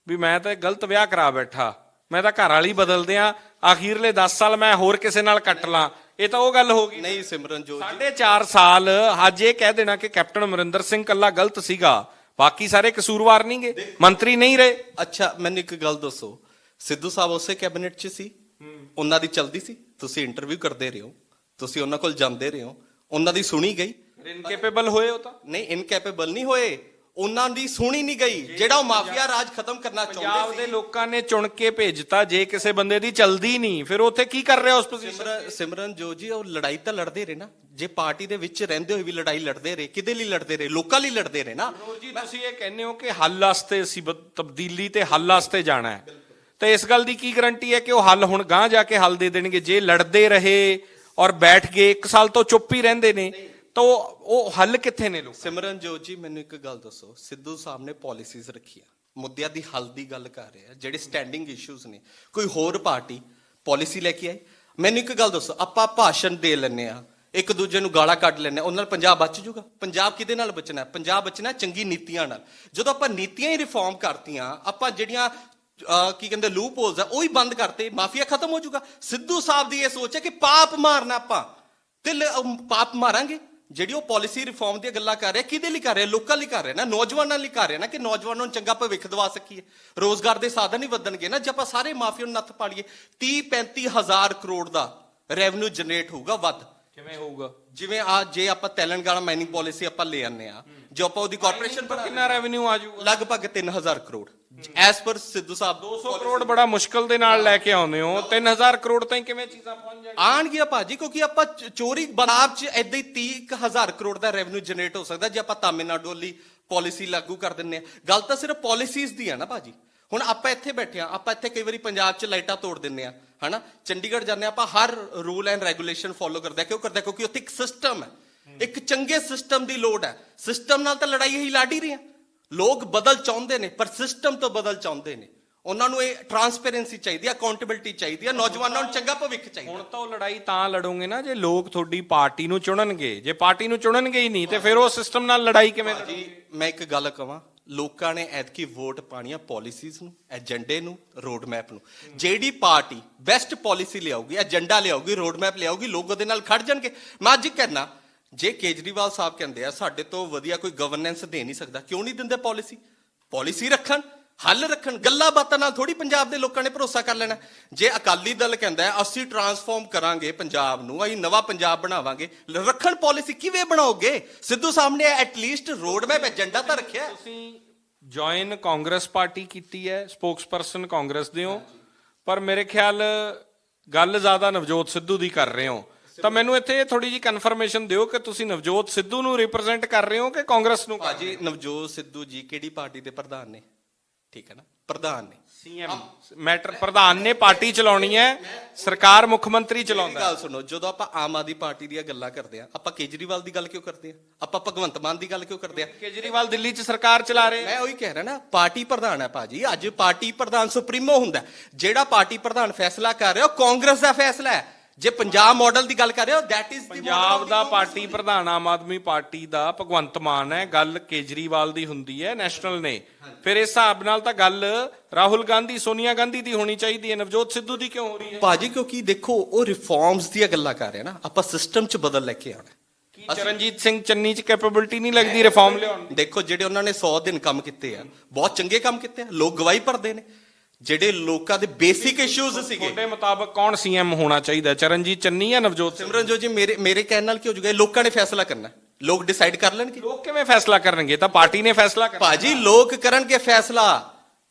ਵੀ ਮੈਂ ਤਾਂ ਗਲਤ ਵਿਆਹ ਕਰਾ ਬੈਠਾ, ਮੈਂ ਤਾਂ ਘਰ ਵਾਲੀ ਬਦਲ ਦਿਆਂ, ਆਖੀਰਲੇ 10 ਸਾਲ ਮੈਂ ਹੋਰ ਕਿਸੇ ਨਾਲ ਕੱਟ ਲਾਂ, ਇਹ ਤਾਂ ਉਹ ਗੱਲ ਹੋ ਗਈ। ਨਹੀਂ ਸਿਮਰਨਜੋਤ ਜੀ, 4.5 ਸਾਲ ਅੱਜ ਇਹ ਕਹਿ ਦੇਣਾ ਕਿ ਕੈਪਟਨ ਅਮਰਿੰਦਰ ਸਿੰਘ ਕੱਲਾ ਗਲਤ ਸੀਗਾ, ਬਾਕੀ ਸਾਰੇ ਕਸੂਰਵਾਰ ਨਹੀਂਗੇ, ਮੰਤਰੀ ਨਹੀਂ ਰਹੇ। ਅੱਛਾ ਮੈਨੂੰ ਇੱਕ ਗੱਲ ਦੱਸੋ, ਸਿੱਧੂ ਸਾਹਿਬ ਉਸੇ ਕੈਬਨਿਟ 'ਚ ਸੀ, ਉਹਨਾਂ ਦੀ ਚਲਦੀ ਸੀ, ਤੁਸੀਂ ਇੰਟਰਵਿਊ ਕਰਦੇ ਰਹੇ ਹੋ, ਤੁਸੀਂ ਉਹਨਾਂ ਕੋਲ ਜਾਂਦੇ ਰਹੇ ਹੋ, ਉਹਨਾਂ ਦੀ ਸੁਣੀ ਗਈ? ਇਨਕੈਪੇਬਲ ਹੋਏ ਉਹ ਤਾਂ ਨਹੀਂ, ਇਨਕੈਪੇਬਲ ਨਹੀਂ ਹੋਏ, ਉਹਨਾਂ ਦੀ ਸੁਣੀ ਨਹੀਂ ਗਈ। ਜਿਹੜਾ ਉਹ ਮਾਫੀਆ ਰਾਜ ਖਤਮ ਕਰਨਾ ਪੰਜਾਬ ਚਾਹੁੰਦੇ ਦੇ ਸੀ, ਲੋਕਾਂ ਨੇ ਚੁਣ ਕੇ ਭੇਜਤਾ। ਜੇ ਕਿਸੇ ਬੰਦੇ ਦੀ ਚਲਦੀ ਨਹੀਂ, ਫਿਰ ਉੱਥੇ ਕੀ ਕਰ ਰਿਹਾ ਉਸ ਪੋਜੀਸ਼ਨ? ਸਿਮਰਨਜੋਤ ਜੀ ਉਹ ਲੜਾਈ ਤਾਂ ਲੜਦੇ ਰਹੇ ਨਾ, ਜੇ ਪਾਰਟੀ ਦੇ ਵਿੱਚ ਰਹਿੰਦੇ ਹੋਏ ਵੀ ਲੜਾਈ ਲੜਦੇ ਰਹੇ, ਕਿਹਦੇ ਲਈ ਲੜਦੇ ਰਹੇ? ਲੋਕਾਂ ਲਈ ਲੜਦੇ ਰਹੇ ਨਾ। ਜੀ ਤੁਸੀਂ ਇਹ ਕਹਿੰਦੇ ਹੋ ਕਿ ਹੱਲ ਵਾਸਤੇ ਅਸੀਂ ਤਬਦੀਲੀ ਤੇ ਹੱਲ ਵਾਸਤੇ ਜਾਣਾ ਹੈ, ਤੇ ਇਸ ਗੱਲ ਦੀ ਕੀ ਗਾਰੰਟੀ ਹੈ ਕਿ ਉਹ ਹੱਲ ਹੁਣ ਗਾਂ ਜਾ ਕੇ ਹੱਲ ਦੇ ਦੇਣਗੇ? ਜੇ ਲੜਦੇ ਰਹੇ ਔਰ ਬੈਠ ਗਏ 1 ਸਾਲ ਤੋਂ ਚੁੱਪ ਹੀ ਰਹਿੰਦੇ ਨੇ, ਤਾਂ ਉਹ ਹੱਲ ਕਿੱਥੇ ਨੇ ਲੋਕ? ਸਿਮਰਨਜੋਤ ਜੀ ਮੈਨੂੰ ਇੱਕ ਗੱਲ ਦੱਸੋ, ਸਿੱਧੂ ਸਾਹਿਬ ਨੇ ਪਾਲਿਸੀਜ਼ ਰੱਖੀਆਂ, ਮੁੱਦਿਆਂ ਦੀ ਹੱਲ ਦੀ ਗੱਲ ਕਰ ਰਹੇ ਆ, ਜਿਹੜੇ ਸਟੈਂਡਿੰਗ ਇਸ਼ੂਜ਼ ਨੇ, ਕੋਈ ਹੋਰ ਪਾਰਟੀ ਪਾਲਿਸੀ ਲੈ ਕੇ ਆਈ? ਮੈਨੂੰ ਇੱਕ ਗੱਲ ਦੱਸੋ, ਆਪਾਂ ਭਾਸ਼ਣ ਦੇ ਲੈਂਦੇ ਆ, ਇੱਕ ਦੂਜੇ ਨੂੰ ਗਾਲਾਂ ਕੱਢ ਲੈਂਦੇ ਆ, ਉਹਨਾਂ ਨਾਲ ਪੰਜਾਬ ਬਚ ਜੂਗਾ? ਪੰਜਾਬ ਕਿਹਦੇ ਨਾਲ ਬਚਣਾ? ਪੰਜਾਬ ਬਚਣਾ ਚੰਗੀ ਨੀਤੀਆਂ ਨਾਲ। ਜਦੋਂ ਆਪਾਂ ਨੀਤੀਆਂ ਹੀ ਰਿਫਾਰਮ ਕਰਤੀਆਂ, ਆਪਾਂ ਜਿਹੜੀਆਂ ਕੀ ਕਹਿੰਦੇ ਲੂਪ ਹੋਲਸ ਆ ਉਹ ਹੀ ਬੰਦ ਕਰਤੇ, ਮਾਫੀਆ ਖਤਮ ਹੋ ਜਾਊਗਾ। ਸਿੱਧੂ ਸਾਹਿਬ ਦੀ ਇਹ ਸੋਚ ਹੈ ਕਿ ਪਾਪ ਮਾਰਨਾ, ਆਪਾਂ ਤੇ ਪਾਪ ਮਾਰਾਂਗੇ। ਜਿਹੜੀ ਉਹ ਪਾਲਿਸੀ ਰਿਫਾਰਮ ਦੀਆਂ ਗੱਲਾਂ ਕਰ ਰਿਹਾ, ਕਿਹਦੇ ਲਈ ਕਰ ਰਿਹਾ? ਲੋਕਾਂ ਲਈ ਕਰ ਰਿਹਾ ਨਾ, ਨੌਜਵਾਨਾਂ ਲਈ ਕਰ ਰਿਹਾ ਨਾ, ਕਿ ਨੌਜਵਾਨਾਂ ਨੂੰ ਚੰਗਾ ਭਵਿੱਖ ਦਵਾ ਸਕੀਏ, ਰੋਜ਼ਗਾਰ ਦੇ ਸਾਧਨ ਹੀ ਵਧਣਗੇ ਨਾ। ਜੇ ਆਪਾਂ ਸਾਰੇ ਮਾਫੀਆ ਨੂੰ ਨੱਥ ਪਾਲੀਏ, 30-35 ਹਜ਼ਾਰ ਕਰੋੜ ਦਾ ਰੈਵਨਿਊ ਜਨਰੇਟ ਹੋਊਗਾ ਵੱਧ। ਕਿਵੇਂ ਹੋਊਗਾ? ਜਿਵੇਂ ਜੇ ਆਪਾਂ ਤੇਲੰਗਾਨਾ ਮਾਈਨਿੰਗ ਪਾਲਿਸੀ ਆਪਾਂ ਲੈ ਆਨੇ ਆ, ਜੋ ਆਪਾਂ ਉਹਦੀ ਕਾਰਪੋਰੇਸ਼ਨ ਬਣਾ, ਕਿੰਨਾ ਰੈਵਨਿਊ ਆ ਜਾਊਗਾ? ਲਗਭਗ 3000 ਕਰੋੜ ਐਸ ਪਰ ਸਿੱਧੂ ਸਾਹਿਬ। 200 ਕਰੋੜ ਬੜਾ ਮੁਸ਼ਕਲ ਦੇ ਨਾਲ ਲੈ ਕੇ ਆਉਂਦੇ ਹੋ, 3000 ਕਰੋੜ ਤਾਈਂ ਕਿਵੇਂ ਚੀਜ਼ਾਂ ਪਹੁੰਚ ਜਾਣਗੀਆਂ? ਆਣਗੀਆਂ ਭਾਜੀ, ਕਿਉਂਕਿ ਆਪਾਂ ਚੋਰੀ ਬਨਾਬ 'ਚ ਏਦਾਂ ਹੀ 30,000 ਕਰੋੜ ਦਾ ਰੈਵਨਿਊ ਜਨਰੇਟ ਹੋ ਸਕਦਾ ਜੇ ਆਪਾਂ ਤਾਮਿਲਨਾਡੂ ਲਈ ਪਾਲਿਸੀ ਲਾਗੂ ਕਰ ਦਿੰਨੇ ਆ। ਗੱਲ ਤਾਂ ਸਿਰਫ ਪਾਲਿਸੀਜ਼ ਦੀ ਆ ਨਾ ਭਾਜੀ। ਹੁਣ ਆਪਾਂ ਇੱਥੇ ਬੈਠੇ ਆ, ਆਪਾਂ ਇੱਥੇ ਕਈ ਵਾਰੀ ਪੰਜਾਬ 'ਚ ਲਾਈਟਾਂ ਤੋੜ ਦਿੰਨੇ ਆ, ਹਨਾ, ਚੰਡੀਗੜ੍ਹ ਜਾਂਦੇ ਆਪਾਂ ਹਰ ਰੂਲ ਐਂਡ ਰੈਗੂਲੇਸ਼ਨ ਫੋਲੋ ਕਰਦਾ। ਕਿਉਂ ਕਰਦਾ? ਕਿਉਂਕਿ ਉੱਥੇ ਇੱਕ ਸਿਸਟਮ ਹੈ, ਇੱਕ ਚੰਗੇ ਸਿਸਟਮ ਦੀ ਲੋੜ ਹੈ। ਸਿਸਟਮ ਨਾਲ ਤਾਂ ਲੜਾਈ ਹੀ ਲੜ ਹੀ ਰਹੇ ਆ। ਲੋਕ ਬਦਲ ਚਾਹੁੰਦੇ ਨੇ, ਪਰ ਸਿਸਟਮ ਤੋਂ ਬਦਲ ਚਾਹੁੰਦੇ ਨੇ। ਉਹਨਾਂ ਨੂੰ ਇਹ ਟਰਾਂਸਪੇਰੈਂਸੀ ਚਾਹੀਦੀ ਹੈ, ਅਕਾਊਂਟੇਬਿਲਟੀ ਚਾਹੀਦੀ ਹੈ, ਨੌਜਵਾਨਾਂ ਨੂੰ ਚੰਗਾ ਭਵਿੱਖ ਚਾਹੀਦਾ। ਹੁਣ ਤਾਂ ਉਹ ਲੜਾਈ ਤਾਂ ਲੜੋਗੇ ਨਾ ਜੇ ਲੋਕ ਤੁਹਾਡੀ ਪਾਰਟੀ ਨੂੰ ਚੁਣਨਗੇ। ਜੇ ਪਾਰਟੀ ਨੂੰ ਚੁਣਨਗੇ ਹੀ ਨਹੀਂ ਤੇ ਫਿਰ ਉਹ ਸਿਸਟਮ ਨਾਲ ਲੜਾਈ ਕਿਵੇਂ ਲੜੋਗੇ? ਮੈਂ ਇੱਕ ਗੱਲ ਕਹਾਂ, ਲੋਕਾਂ ਨੇ ਐਤਕੀ ਵੋਟ ਪਾਣੀ ਆ ਪਾਲਿਸੀਜ਼ ਨੂੰ, ਏਜੰਡੇ ਨੂੰ, ਰੋਡ ਮੈਪ ਨੂੰ। ਜਿਹੜੀ ਪਾਰਟੀ ਬੈਸਟ ਪਾਲਿਸੀ ਲਿਆਊਗੀ, ਏਜੰਡਾ ਲਿਆਊਗੀ, ਰੋਡ ਮੈਪ ਲਿਆਊਗੀ, ਲੋਕ ਉਹਦੇ ਨਾਲ ਖੜ ਜਾਣਗੇ। ਮੈਂ ਅੱਜ ਕਹਿਣਾ, ਜੇ ਕੇਜਰੀਵਾਲ ਸਾਹਿਬ ਕਹਿੰਦੇ ਆ ਸਾਡੇ ਤੋਂ ਵਧੀਆ ਕੋਈ ਗਵਰਨੈਂਸ ਦੇ ਨਹੀਂ ਸਕਦਾ, ਕਿਉਂ ਨਹੀਂ ਦਿੰਦੇ ਪਾਲਿਸੀ? ਪਾਲਿਸੀ ਰੱਖਣ, ਹੱਲ ਰੱਖਣ। ਗੱਲਾਂ ਬਾਤਾਂ ਨਾਲ ਥੋੜੀ ਪੰਜਾਬ ਦੇ ਲੋਕਾਂ ਨੇ ਭਰੋਸਾ ਕਰ ਲੈਣਾ। ਜੇ ਅਕਾਲੀ ਦਲ ਕਹਿੰਦਾ ਹੈ ਅਸੀਂ ਟਰਾਂਸਫਾਰਮ ਕਰਾਂਗੇ ਪੰਜਾਬ ਨੂੰ, ਅਸੀਂ ਨਵਾਂ ਪੰਜਾਬ ਬਣਾਵਾਂਗੇ, ਰੱਖਣ ਪਾਲਿਸੀ। ਕਿਵੇਂ ਬਣਾਓਗੇ? ਸਿੱਧੂ ਸਾਹਿਬ ਨੇ ਐਟਲੀਸਟ ਰੋਡ ਮੈਪ ਏਜੰਡਾ ਤਾਂ ਰੱਖਿਆ। ਤੁਸੀਂ ਜੁਆਇਨ ਕਾਂਗਰਸ ਪਾਰਟੀ ਕੀਤੀ ਹੈ, ਸਪੋਕਸਪਰਸਨ ਕਾਂਗਰਸ ਦੇ ਹੋ, ਪਰ ਮੇਰੇ ਖਿਆਲ ਗੱਲ ਜ਼ਿਆਦਾ ਨਵਜੋਤ ਸਿੱਧੂ ਦੀ ਕਰ ਰਹੇ ਹੋ। ਤਾਂ ਮੈਨੂੰ ਇੱਥੇ ਥੋੜੀ ਜਿਹੀ ਕਨਫਰਮੇਸ਼ਨ ਦਿਓ ਕਿ ਤੁਸੀਂ ਨਵਜੋਤ ਸਿੱਧੂ ਨੂੰ ਰਿਪਰੈਜ਼ੈਂਟ ਕਰ ਰਹੇ ਹੋ ਕਿ ਕਾਂਗਰਸ ਨੂੰ? ਭਾਜੀ ਨਵਜੋਤ ਸਿੱਧੂ ਜੀ ਕਿਹੜੀ ਪਾਰਟੀ ਦੇ ਪ੍ਰਧਾਨ ਨੇ? ਠੀਕ ਹੈ ਨਾ, ਪ੍ਰਧਾਨ ਨੇ। ਸੀਐਮ ਮੈਟਰ ਪ੍ਰਧਾਨ ਨੇ ਪਾਰਟੀ ਚਲਾਉਣੀ ਹੈ, ਸਰਕਾਰ ਮੁੱਖ ਮੰਤਰੀ ਚਲਾਉਂਦਾ। ਗੱਲ ਸੁਣੋ, ਜਦੋਂ ਆਪਾਂ ਆਮ ਆਦਮੀ ਪਾਰਟੀ ਦੀਆਂ ਗੱਲਾਂ ਕਰਦੇ ਆ, ਆਪਾਂ ਕੇਜਰੀਵਾਲ ਦੀ ਗੱਲ ਕਿਉਂ ਕਰਦੇ ਆ? ਆਪਾਂ ਭਗਵੰਤ ਮਾਨ ਦੀ ਗੱਲ ਕਿਉਂ ਕਰਦੇ ਆ? ਕੇਜਰੀਵਾਲ ਦਿੱਲੀ 'ਚ ਸਰਕਾਰ ਚਲਾ ਰਹੇ। ਮੈਂ ਉਹੀ ਕਹਿ ਰਿਹਾ ਨਾ, ਪਾਰਟੀ ਪ੍ਰਧਾਨ ਹੈ ਭਾਜੀ। ਅੱਜ ਪਾਰਟੀ ਪ੍ਰਧਾਨ ਸੁਪਰੀਮੋ ਹੁੰਦਾ। ਜਿਹੜਾ ਪਾਰਟੀ ਪ੍ਰਧਾਨ ਫੈਸਲਾ ਕਰ ਰਿਹਾ ਉਹ ਕਾਂਗਰਸ ਦਾ ਫੈਸਲਾ ਹੈ। ਜੇ ਪੰਜਾਬ ਮਾਡਲ ਦੀ ਗੱਲ ਕਰ ਰਹੇ ਹੋ, that is Punjab the party ਪ੍ਰਧਾਨ ਆਮ ਆਦਮੀ ਪਾਰਟੀ ਦਾ ਭਗਵੰਤ ਮਾਨ ਹੈ, ਗੱਲ ਕੇਜਰੀਵਾਲ ਦੀ ਹੁੰਦੀ ਹੈ, ਨੈਸ਼ਨਲ ਨੇ। ਫਿਰ ਇਸ ਹਿਸਾਬ ਨਾਲ ਤਾਂ ਗੱਲ ਰਾਹੁਲ ਗਾਂਧੀ, ਸੋਨੀਆ ਗਾਂਧੀ ਦੀ ਹੋਣੀ ਚਾਹੀਦੀ ਹੈ, ਨਵਜੋਤ ਸਿੱਧੂ ਦੀ ਕਿਉਂ ਹੋ ਰਹੀ ਹੈ? ਭਾਜੀ ਕਿਉਂਕਿ ਦੇਖੋ ਉਹ ਰਿਫਾਰਮਸ ਦੀਆਂ ਗੱਲਾਂ ਕਰ ਰਹੇ ਨਾ, ਆਪਾਂ ਸਿਸਟਮ 'ਚ ਬਦਲ ਲੈ ਕੇ ਆਉਣਾ। ਕੀ ਚਰਨਜੀਤ ਸਿੰਘ ਚੰਨੀ 'ਚ ਕੈਪੇਬਿਲਿਟੀ ਨਹੀਂ ਲੱਗਦੀ ਰਿਫਾਰਮ ਲਿਆਉਣ ਦੀ? ਦੇਖੋ ਜਿਹੜੇ ਉਹਨਾਂ ਨੇ 100 ਦਿਨ ਕੰਮ ਕੀਤੇ ਆ, ਬਹੁਤ ਚੰਗੇ ਕੰਮ ਕੀਤੇ ਆ, ਲੋਕ ਗਵਾਹੀ ਭਰਦੇ ਨੇ। ਜਿਹੜੇ ਲੋਕਾਂ ਦੇ ਬੇਸਿਕ ਇਸ਼ੂਜ਼ ਸੀਗੇ, ਤੁਹਾਡੇ ਮੁਤਾਬਕ ਕੌਣ ਸੀਐਮ ਹੋਣਾ ਚਾਹੀਦਾ, ਚਰਨਜੀਤ ਚੰਨੀ ਜਾਂ ਨਵਜੋਤ? ਸਿਮਰਨਜੋਤ ਜੀ ਮੇਰੇ ਕਹਿਣ ਨਾਲ ਕੀ ਹੋ ਜਾਊਗਾ? ਲੋਕਾਂ ਨੇ ਫੈਸਲਾ ਕਰਨਾ, ਲੋਕ ਡਿਸਾਈਡ ਕਰ ਲੈਣਗੇ। ਲੋਕ ਕਿਵੇਂ ਫੈਸਲਾ ਕਰਨਗੇ? ਤਾਂ ਪਾਰਟੀ ਨੇ ਫੈਸਲਾ ਕਰਨਾ। ਭਾਜੀ ਲੋਕ ਕਰਨਗੇ ਫੈਸਲਾ।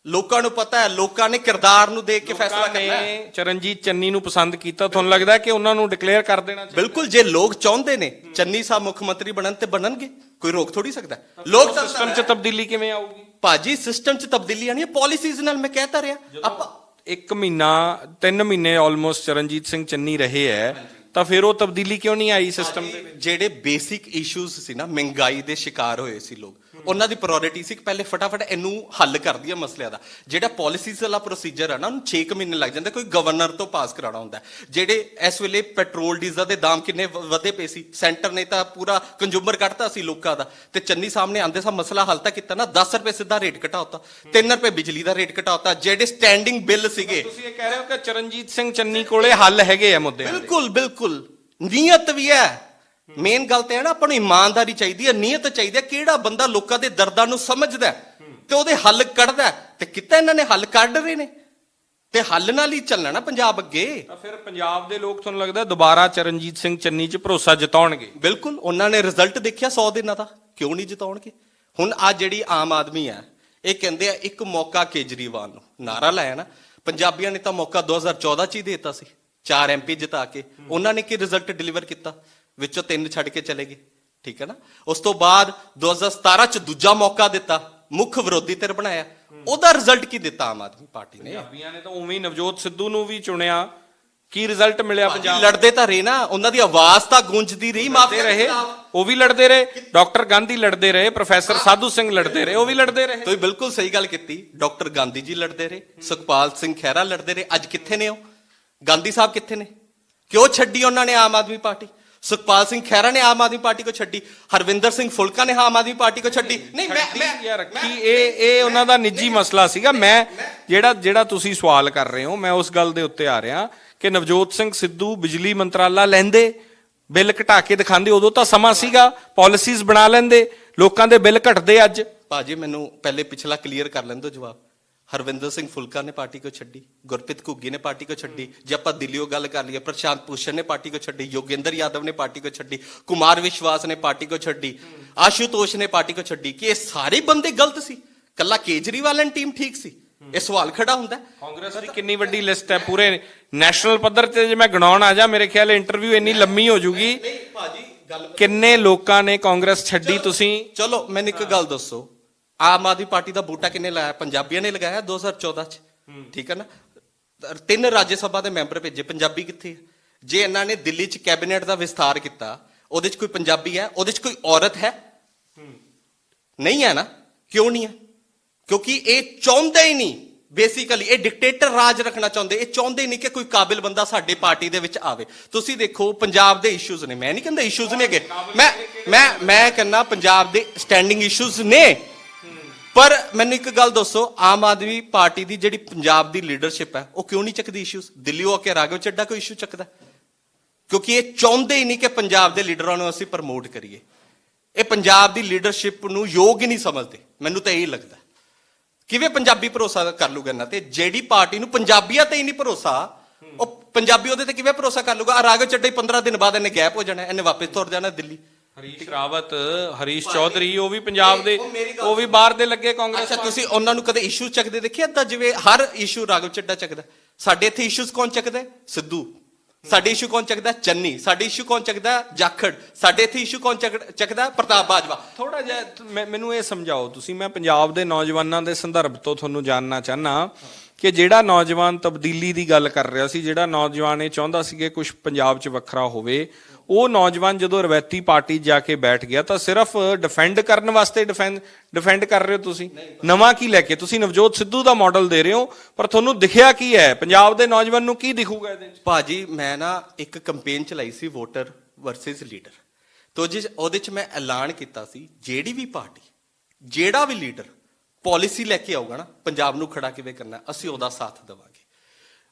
ਲੋਕਾਂ ਨੂੰ ਪਤਾ ਹੈ, ਲੋਕਾਂ ਨੇ ਕਿਰਦਾਰ ਨੂੰ ਦੇਖ ਕੇ ਫੈਸਲਾ ਕਰਨਾ ਹੈ। ਨੇ ਚਰਨਜੀਤ ਚੰਨੀ ਨੂੰ ਪਸੰਦ ਕੀਤਾ, ਤੁਹਾਨੂੰ ਲੱਗਦਾ ਹੈ ਕਿ ਉਹਨਾਂ ਨੂੰ ਡਿਕਲੇਅਰ ਕਰ ਦੇਣਾ ਚਾਹੀਦਾ? ਬਿਲਕੁਲ, ਜੇ ਲੋਕ ਚਾਹੁੰਦੇ ਨੇ ਚੰਨੀ ਸਾਹਿਬ ਮੁੱਖ ਮੰਤਰੀ ਬਣਨ ਤੇ ਬਣਨਗੇ, ਕੋਈ ਰੋਕ ਥੋੜੀ ਸਕਦਾ। ਲੋਕ ਸਿਸਟਮ 'ਚ ਤਬਦੀਲੀ ਕਿਵੇਂ ਆਊਗੀ ਭਾਜੀ? ਸਿਸਟਮ 'ਚ ਤਬਦੀਲੀ ਆਣੀ ਹੈ ਪੋਲਿਸੀਜ਼ ਨਾਲ। ਮੈਂ ਕਹਿਤਾ ਰਿਹਾ, ਆਪਾਂ 1 ਮਹੀਨਾ 3 ਮਹੀਨੇ ਆਲਮੋਸਟ ਚਰਨਜੀਤ ਸਿੰਘ ਚੰਨੀ ਰਹੇ ਹੈ, ਤਾਂ ਫਿਰ ਉਹ ਤਬਦੀਲੀ ਕਿਉਂ ਨਹੀਂ ਆਈ ਸਿਸਟਮ ਦੇ ਵਿੱਚ? ਜਿਹੜੇ ਬੇਸਿਕ ਇਸ਼ੂਜ਼ ਸੀ ਨਾ, ਮਹਿੰਗਾਈ ਦੇ ਸ਼ਿਕਾਰ ਹੋਏ ਸੀ ਲੋਕ, ਉਹਨਾਂ ਦੀ ਪ੍ਰਾਇੋਰਟੀ ਸੀ ਕਿ ਪਹਿਲੇ ਫਟਾਫਟ ਇਹਨੂੰ ਹੱਲ ਕਰ ਦਈਏ ਮਸਲਿਆਂ ਦਾ। ਜਿਹੜਾ ਪੋਲਿਸੀਜ਼ ਵਾਲਾ ਪ੍ਰੋਸੀਜਰ ਹੈ ਨਾ, ਉਹਨੂੰ 6 ਮਹੀਨੇ ਲੱਗ ਜਾਂਦੇ, ਕੋਈ ਗਵਰਨਰ ਤੋਂ ਪਾਸ ਕਰਾਉਣਾ ਹੁੰਦਾ। ਜਿਹੜੇ ਇਸ ਵੇਲੇ ਪੈਟਰੋਲ ਡੀਜ਼ਲ ਦੇ ਦਾਮ ਕਿੰਨੇ ਵਧੇ ਪਏ ਸੀ, ਸੈਂਟਰ ਨੇ ਤਾਂ ਪੂਰਾ ਕੰਜ਼ੂਮਰ ਕੱਢਤਾ ਸੀ ਲੋਕਾਂ ਦਾ, ਤੇ ਚੰਨੀ ਸਾਹਮਣੇ ਆਂਦੇ ਸਾ ਮਸਲਾ ਹੱਲ ਤਾਂ ਕੀਤਾ ਨਾ। 10 ਰੁਪਏ ਸਿੱਧਾ ਰੇਟ ਘਟਾਉਤਾ, 3 ਰੁਪਏ ਬਿਜਲੀ ਦਾ ਰੇਟ ਘਟਾਉਤਾ। ਜਿਹੜੇ ਸਟੈਂਡਿੰਗ ਬਿੱਲ ਸੀਗੇ, ਤੁਸੀਂ ਇਹ ਕਹਿ ਰਹੇ ਹੋ ਕਿ ਚਰਨਜੀਤ ਸਿੰਘ ਚੰਨੀ ਕੋਲੇ ਹੱਲ ਹੈਗੇ ਆ ਮੁੱਦੇ? ਬਿਲਕੁਲ ਬਿਲਕੁਲ, ਨੀਅਤ ਵੀ ਹੈ। ਮੇਨ ਗੱਲ ਤੇ ਹੈ ਨਾ, ਆਪਾਂ ਨੂੰ ਇਮਾਨਦਾਰੀ ਚਾਹੀਦੀ ਹੈ, ਨੀਅਤ ਚਾਹੀਦੀ ਹੈ। ਕਿਹੜਾ ਬੰਦਾ ਲੋਕਾਂ ਦੇ ਦਰਦਾਂ ਨੂੰ ਸਮਝਦਾ ਤੇ ਉਹਦੇ ਹੱਲ ਕੱਢਦਾ, ਤੇ ਕਿਤੇ ਇਹਨਾਂ ਨੇ ਹੱਲ ਕੱਢ ਰਹੇ ਨੇ, ਤੇ ਹੱਲ ਨਾਲ ਹੀ ਚੱਲਣਾ ਨਾ ਪੰਜਾਬ ਅੱਗੇ। ਤਾਂ ਫਿਰ ਪੰਜਾਬ ਦੇ ਲੋਕ ਤੁਹਾਨੂੰ ਲੱਗਦਾ ਦੁਬਾਰਾ ਚਰਨਜੀਤ ਸਿੰਘ ਚੰਨੀ 'ਚ ਭਰੋਸਾ ਜਤਾਉਣਗੇ? ਬਿਲਕੁਲ, ਉਹਨਾਂ ਨੇ ਰਿਜ਼ਲਟ ਦੇਖਿਆ 100 ਦਿਨਾਂ ਦਾ, ਕਿਉਂ ਨਹੀਂ ਜਿਤਾਉਣਗੇ? ਹੁਣ ਆ ਜਿਹੜੀ ਆਮ ਆਦਮੀ ਹੈ, ਇਹ ਕਹਿੰਦੇ ਆ ਇੱਕ ਮੌਕਾ ਕੇਜਰੀਵਾਲ ਨੂੰ, ਨਾਰਾ ਲਾਇਆ ਨਾ। ਪੰਜਾਬੀਆਂ ਨੇ ਤਾਂ ਮੌਕਾ 2014 ਚ ਹੀ ਦੇਤਾ ਸੀ, 4 MP ਜਿਤਾ ਕੇ। ਉਹਨਾਂ ਨੇ ਕੀ ਰਿਜ਼ਲਟ ਡਿਲੀਵਰ ਕੀਤਾ? ਵਿੱਚੋਂ 3 ਛੱਡ ਕੇ ਚਲੇ ਗਏ, ਠੀਕ ਹੈ ਨਾ। ਉਸ ਤੋਂ ਬਾਅਦ 2017 ਚ ਦੂਜਾ ਮੌਕਾ ਦਿੱਤਾ, ਮੁੱਖ ਵਿਰੋਧੀ ਧਿਰ ਬਣਾਇਆ, ਉਹਦਾ ਰਿਜ਼ਲਟ ਕੀ ਦਿੱਤਾ ਆਮ ਆਦਮੀ ਪਾਰਟੀ ਨੇ? ਪੰਜਾਬੀਆਂ ਨੇ ਤਾਂ ਉਵੇਂ ਹੀ ਨਵਜੋਤ ਸਿੱਧੂ ਨੂੰ ਵੀ ਚੁਣਿਆ, ਕੀ ਰਿਜ਼ਲਟ ਮਿਲਿਆ ਪੰਜਾਬ? ਲੜਦੇ ਤਾਂ ਰਹੇ ਨਾ, ਉਹਨਾਂ ਦੀ ਆਵਾਜ਼ ਤਾਂ ਗੂੰਜਦੀ ਰਹੀ। ਮਾਫੀ ਰਹੇ, ਉਹ ਵੀ ਲੜਦੇ ਰਹੇ, ਡਾਕਟਰ ਗਾਂਧੀ ਲੜਦੇ ਰਹੇ, ਪ੍ਰੋਫੈਸਰ ਸਾਧੂ ਸਿੰਘ ਲੜਦੇ ਰਹੇ, ਉਹ ਵੀ ਲੜਦੇ ਰਹੇ। ਤੁਸੀਂ ਬਿਲਕੁਲ ਸਹੀ ਗੱਲ ਕੀਤੀ, ਡਾਕਟਰ ਗਾਂਧੀ ਜੀ ਲੜਦੇ ਰਹੇ, ਸੁਖਪਾਲ ਸਿੰਘ ਖਹਿਰਾ ਲੜਦੇ ਰਹੇ। ਅੱਜ ਕਿੱਥੇ ਨੇ ਉਹ? ਗਾਂਧੀ ਸਾਹਿਬ ਕਿੱਥੇ ਨੇ? ਕਿਉਂ ਛੱਡੀ ਉਹਨਾਂ ਨੇ ਆਮ ਆਦਮੀ ਪਾਰਟੀ? ਸੁਖਪਾਲ ਸਿੰਘ ਖਹਿਰਾ ਨੇ ਆਮ ਆਦਮੀ ਪਾਰਟੀ ਕੋ ਛੱਡੀ, ਹਰਵਿੰਦਰ ਸਿੰਘ ਫੁਲਕਾ ਨੇ ਆਮ ਆਦਮੀ ਪਾਰਟੀ ਕੋ ਛੱਡੀ। ਨਹੀਂ, ਮੈਂ ਰੱਖੀ, ਇਹ ਉਹਨਾਂ ਦਾ ਨਿੱਜੀ ਮਸਲਾ ਸੀਗਾ। ਮੈਂ ਜਿਹੜਾ ਤੁਸੀਂ ਸਵਾਲ ਕਰ ਰਹੇ ਹੋ, ਮੈਂ ਉਸ ਗੱਲ ਦੇ ਉੱਤੇ ਆ ਰਿਹਾ ਕਿ ਨਵਜੋਤ ਸਿੰਘ ਸਿੱਧੂ ਬਿਜਲੀ ਮੰਤਰਾਲਾ ਲੈਂਦੇ, ਬਿੱਲ ਘਟਾ ਕੇ ਦਿਖਾਉਂਦੇ, ਉਦੋਂ ਤਾਂ ਸਮਾਂ ਸੀਗਾ, ਪਾਲਿਸੀਜ਼ ਬਣਾ ਲੈਂਦੇ, ਲੋਕਾਂ ਦੇ ਬਿੱਲ ਘਟਦੇ। ਅੱਜ ਭਾਜੀ ਮੈਨੂੰ ਪਹਿਲੇ ਪਿਛਲਾ ਕਲੀਅਰ ਕਰ ਲੈਣ ਦਿਓ ਜਵਾਬ। ਹਰਵਿੰਦਰ ਸਿੰਘ ਫੁਲਕਾ ਨੇ ਪਾਰਟੀ ਕੋ ਛੱਡੀ, ਗੁਰਪ੍ਰੀਤ ਘੁੱਗੀ ਨੇ ਪਾਰਟੀ ਕੋ ਛੱਡੀ, ਜੇ ਆਪਾਂ ਦਿੱਲੀੋਂ ਗੱਲ ਕਰ ਲਈਏ ਪ੍ਰਸ਼ਾਂਤ ਭੂਸ਼ਣ ਨੇ ਪਾਰਟੀ ਕੋ ਛੱਡੀ, ਯੋਗੇਂਦਰ ਯਾਦਵ ਨੇ ਪਾਰਟੀ ਕੋ ਛੱਡੀ, ਕੁਮਾਰ ਵਿਸ਼ਵਾਸ ਨੇ ਪਾਰਟੀ ਕੋ ਛੱਡੀ, ਆਸ਼ੂਤੋਸ਼ ਨੇ ਪਾਰਟੀ ਕੋ ਛੱਡੀ। ਕਿ ਇਹ ਸਾਰੇ ਬੰਦੇ ਗਲਤ ਸੀ, ਕੱਲਾ ਕੇਜਰੀਵਾਲ ਐਂਡ ਟੀਮ ਠੀਕ ਸੀ? ਇਹ ਸਵਾਲ ਖੜਾ ਹੁੰਦਾ। ਕਾਂਗਰਸ ਦੀ ਕਿੰਨੀ ਵੱਡੀ ਲਿਸਟ ਹੈ ਪੂਰੇ ਨੈਸ਼ਨਲ ਪੱਧਰ ਤੇ, ਜੇ ਮੈਂ ਗਿਣਾਉਣ ਆ ਜਾ ਮੇਰੇ ਖਿਆਲ ਇੰਟਰਵਿਊ ਇੰਨੀ ਲੰਮੀ ਹੋ ਜੂਗੀ। ਭਾਜੀ ਗੱਲ, ਕਿੰਨੇ ਲੋਕਾਂ ਨੇ ਕਾਂਗਰਸ ਛੱਡੀ? ਤੁਸੀਂ ਚਲੋ ਮੈਨੂੰ ਇੱਕ ਗੱਲ ਦੱਸੋ, ਆਮ ਆਦਮੀ ਪਾਰਟੀ ਦਾ ਬੂਟਾ ਕਿੰਨੇ ਲਾਇਆ? ਪੰਜਾਬੀਆਂ ਨੇ ਲਗਾਇਆ 2014 ਚ, ਠੀਕ ਹੈ ਨਾ। 3 ਰਾਜ ਸਭਾ ਦੇ ਮੈਂਬਰ ਭੇਜੇ, ਪੰਜਾਬੀ ਕਿੱਥੇ? ਜੇ ਇਹਨਾਂ ਨੇ ਦਿੱਲੀ ਚ ਕੈਬਨਿਟ ਦਾ ਵਿਸਥਾਰ ਕੀਤਾ, ਉਹਦੇ ਚ ਕੋਈ ਪੰਜਾਬੀ ਹੈ? ਉਹਦੇ ਚ ਕੋਈ ਔਰਤ ਹੈ? ਨਹੀਂ ਹੈ ਨਾ। ਕਿਉਂ ਨਹੀਂ ਹੈ? ਕਿਉਂਕਿ ਇਹ ਚਾਹੁੰਦੇ ਹੀ ਨਹੀਂ, ਬੇਸਿਕਲੀ ਇਹ ਡਿਕਟੇਟਰ ਰਾਜ ਰੱਖਣਾ ਚਾਹੁੰਦੇ। ਇਹ ਚਾਹੁੰਦੇ ਨਹੀਂ ਕਿ ਕੋਈ ਕਾਬਿਲ ਬੰਦਾ ਸਾਡੇ ਪਾਰਟੀ ਦੇ ਵਿੱਚ ਆਵੇ। ਤੁਸੀਂ ਦੇਖੋ ਪੰਜਾਬ ਦੇ ਇਸ਼ੂਜ਼ ਨੇ, ਮੈਂ ਨਹੀਂ ਕਹਿੰਦਾ ਇਸ਼ੂਜ਼ ਨੇ ਕਿ ਮੈਂ ਕਹਿੰਦਾ ਪੰਜਾਬ ਦੇ ਸਟੈਂਡਿੰਗ ਇਸ਼ੂਜ਼ ਨੇ। ਪਰ ਮੈਨੂੰ ਇੱਕ ਗੱਲ ਦੱਸੋ, ਆਮ ਆਦਮੀ ਪਾਰਟੀ ਦੀ ਜਿਹੜੀ ਪੰਜਾਬ ਦੀ ਲੀਡਰਸ਼ਿਪ ਹੈ, ਉਹ ਕਿਉਂ ਨਹੀਂ ਚੱਕਦੀ ਇਸ਼ੂਜ਼? ਦਿੱਲੀੋਂ ਆ ਕੇ ਰਾਘਵ ਚੱਡਾ ਕੋਈ ਇਸ਼ੂ ਚੱਕਦਾ? ਕਿਉਂਕਿ ਇਹ ਚਾਹੁੰਦੇ ਹੀ ਨਹੀਂ ਕਿ ਪੰਜਾਬ ਦੇ ਲੀਡਰਾਂ ਨੂੰ ਅਸੀਂ ਪ੍ਰਮੋਟ ਕਰੀਏ। ਇਹ ਪੰਜਾਬ ਦੀ ਲੀਡਰਸ਼ਿਪ ਨੂੰ ਯੋਗ ਹੀ ਨਹੀਂ ਸਮਝਦੇ। ਮੈਨੂੰ ਤਾਂ ਇਹੀ ਲੱਗਦਾ। ਕਿਵੇਂ ਪੰਜਾਬੀ ਭਰੋਸਾ ਕਰ ਲੂਗਾ ਇਹਨਾਂ ਤੇ? ਜਿਹੜੀ ਪਾਰਟੀ ਨੂੰ ਪੰਜਾਬੀਆਂ ਤੇ ਹੀ ਨਹੀਂ ਭਰੋਸਾ, ਉਹ ਪੰਜਾਬੀ ਉਹਦੇ ਤੇ ਕਿਵੇਂ ਭਰੋਸਾ ਕਰ ਲੂਗਾ? ਰਾਘਵ ਚੱਡਾ ਹੀ 15 ਦਿਨ ਬਾਅਦ ਇਹਨੇ ਗੈਪ ਹੋ ਜਾਣਾ, ਇਹਨੇ ਵਾਪਸ ਤੁਰ ਜਾਣਾ ਦਿੱਲੀ। ਹਰੀਸ਼ ਰਾਵਤ, ਹਰੀਸ਼ ਚੌਧਰੀ, ਉਹ ਵੀ ਪੰਜਾਬ ਦੇ, ਉਹ ਵੀ ਬਾਹਰ ਦੇ ਲੱਗੇ ਕਾਂਗਰਸ। ਅੱਛਾ, ਤੁਸੀਂ ਉਹਨਾਂ ਨੂੰ ਕਦੇ ਇਸ਼ੂ ਚੱਕਦੇ ਦੇਖਿਆ? ਤਾਂ ਜਿਵੇਂ ਹਰ ਇਸ਼ੂ ਰਾਘਵ ਚੱਡਾ ਚੱਕਦਾ। ਸਾਡੇ ਇੱਥੇ ਇਸ਼ੂਜ਼ ਕੌਣ ਚੱਕਦਾ? ਸਿੱਧੂ। ਸਾਡੇ ਇਸ਼ੂ ਕੌਣ ਚੱਕਦਾ? ਚੰਨੀ। ਸਾਡੇ ਇਸ਼ੂ ਕੌਣ ਚੱਕਦਾ? ਜਾਖੜ। ਸਾਡੇ ਇੱਥੇ ਇਸ਼ੂ ਕੌਣ ਚੱਕਦਾ? ਪ੍ਰਤਾਪ ਬਾਜਵਾ। ਥੋੜਾ ਜਿਹਾ ਮੈਨੂੰ ਇਹ ਸਮਝਾਓ ਤੁਸੀਂ, ਮੈਂ ਪੰਜਾਬ ਦੇ ਨੌਜਵਾਨਾਂ ਦੇ ਸੰਦਰਭ ਤੋਂ ਤੁਹਾਨੂੰ ਜਾਣਨਾ ਚਾਹਨਾ ਕਿ ਜਿਹੜਾ ਨੌਜਵਾਨ ਤਬਦੀਲੀ ਦੀ ਗੱਲ ਕਰ ਰਿਹਾ ਸੀ, ਜਿਹੜਾ ਨੌਜਵਾਨ ਇਹ ਚਾਹੁੰਦਾ ਸੀ ਕਿ ਕੁਝ ਪੰਜਾਬ 'ਚ ਵੱਖਰਾ ਹੋਵੇ, ਉਹ ਨੌਜਵਾਨ ਜਦੋਂ ਰਵਾਇਤੀ ਪਾਰਟੀ ਜਾ ਕੇ ਬੈਠ ਗਿਆ ਤਾਂ ਸਿਰਫ ਡਿਫੈਂਡ ਕਰਨ ਵਾਸਤੇ ਡਿਫੈਂਡ ਕਰ ਰਹੇ ਹੋ ਤੁਸੀਂ? ਨਵਾਂ ਕੀ ਲੈ ਕੇ? ਤੁਸੀਂ ਨਵਜੋਤ ਸਿੱਧੂ ਦਾ ਮਾਡਲ ਦੇ ਰਹੇ ਹੋ, ਪਰ ਤੁਹਾਨੂੰ ਦਿਖਿਆ ਕੀ ਹੈ? ਪੰਜਾਬ ਦੇ ਨੌਜਵਾਨ ਨੂੰ ਕੀ ਦਿਖੂਗਾ ਇਹਦੇ 'ਚ? ਭਾਜੀ ਮੈਂ ਨਾ ਇੱਕ ਕੰਪੇਨ ਚਲਾਈ ਸੀ, ਵੋਟਰ ਵਰਸਸ ਲੀਡਰ। ਤੋ ਉਹਦੇ 'ਚ ਮੈਂ ਐਲਾਨ ਕੀਤਾ ਸੀ, ਜਿਹੜੀ ਵੀ ਪਾਰਟੀ, ਜਿਹੜਾ ਵੀ ਲੀਡਰ ਪਾਲਿਸੀ ਲੈ ਕੇ ਆਊਗਾ ਨਾ, ਪੰਜਾਬ ਨੂੰ ਖੜਾ ਕਿਵੇਂ ਕਰਨਾ, ਅਸੀਂ ਉਹਦਾ ਸਾਥ ਦੇਵਾਂਗੇ।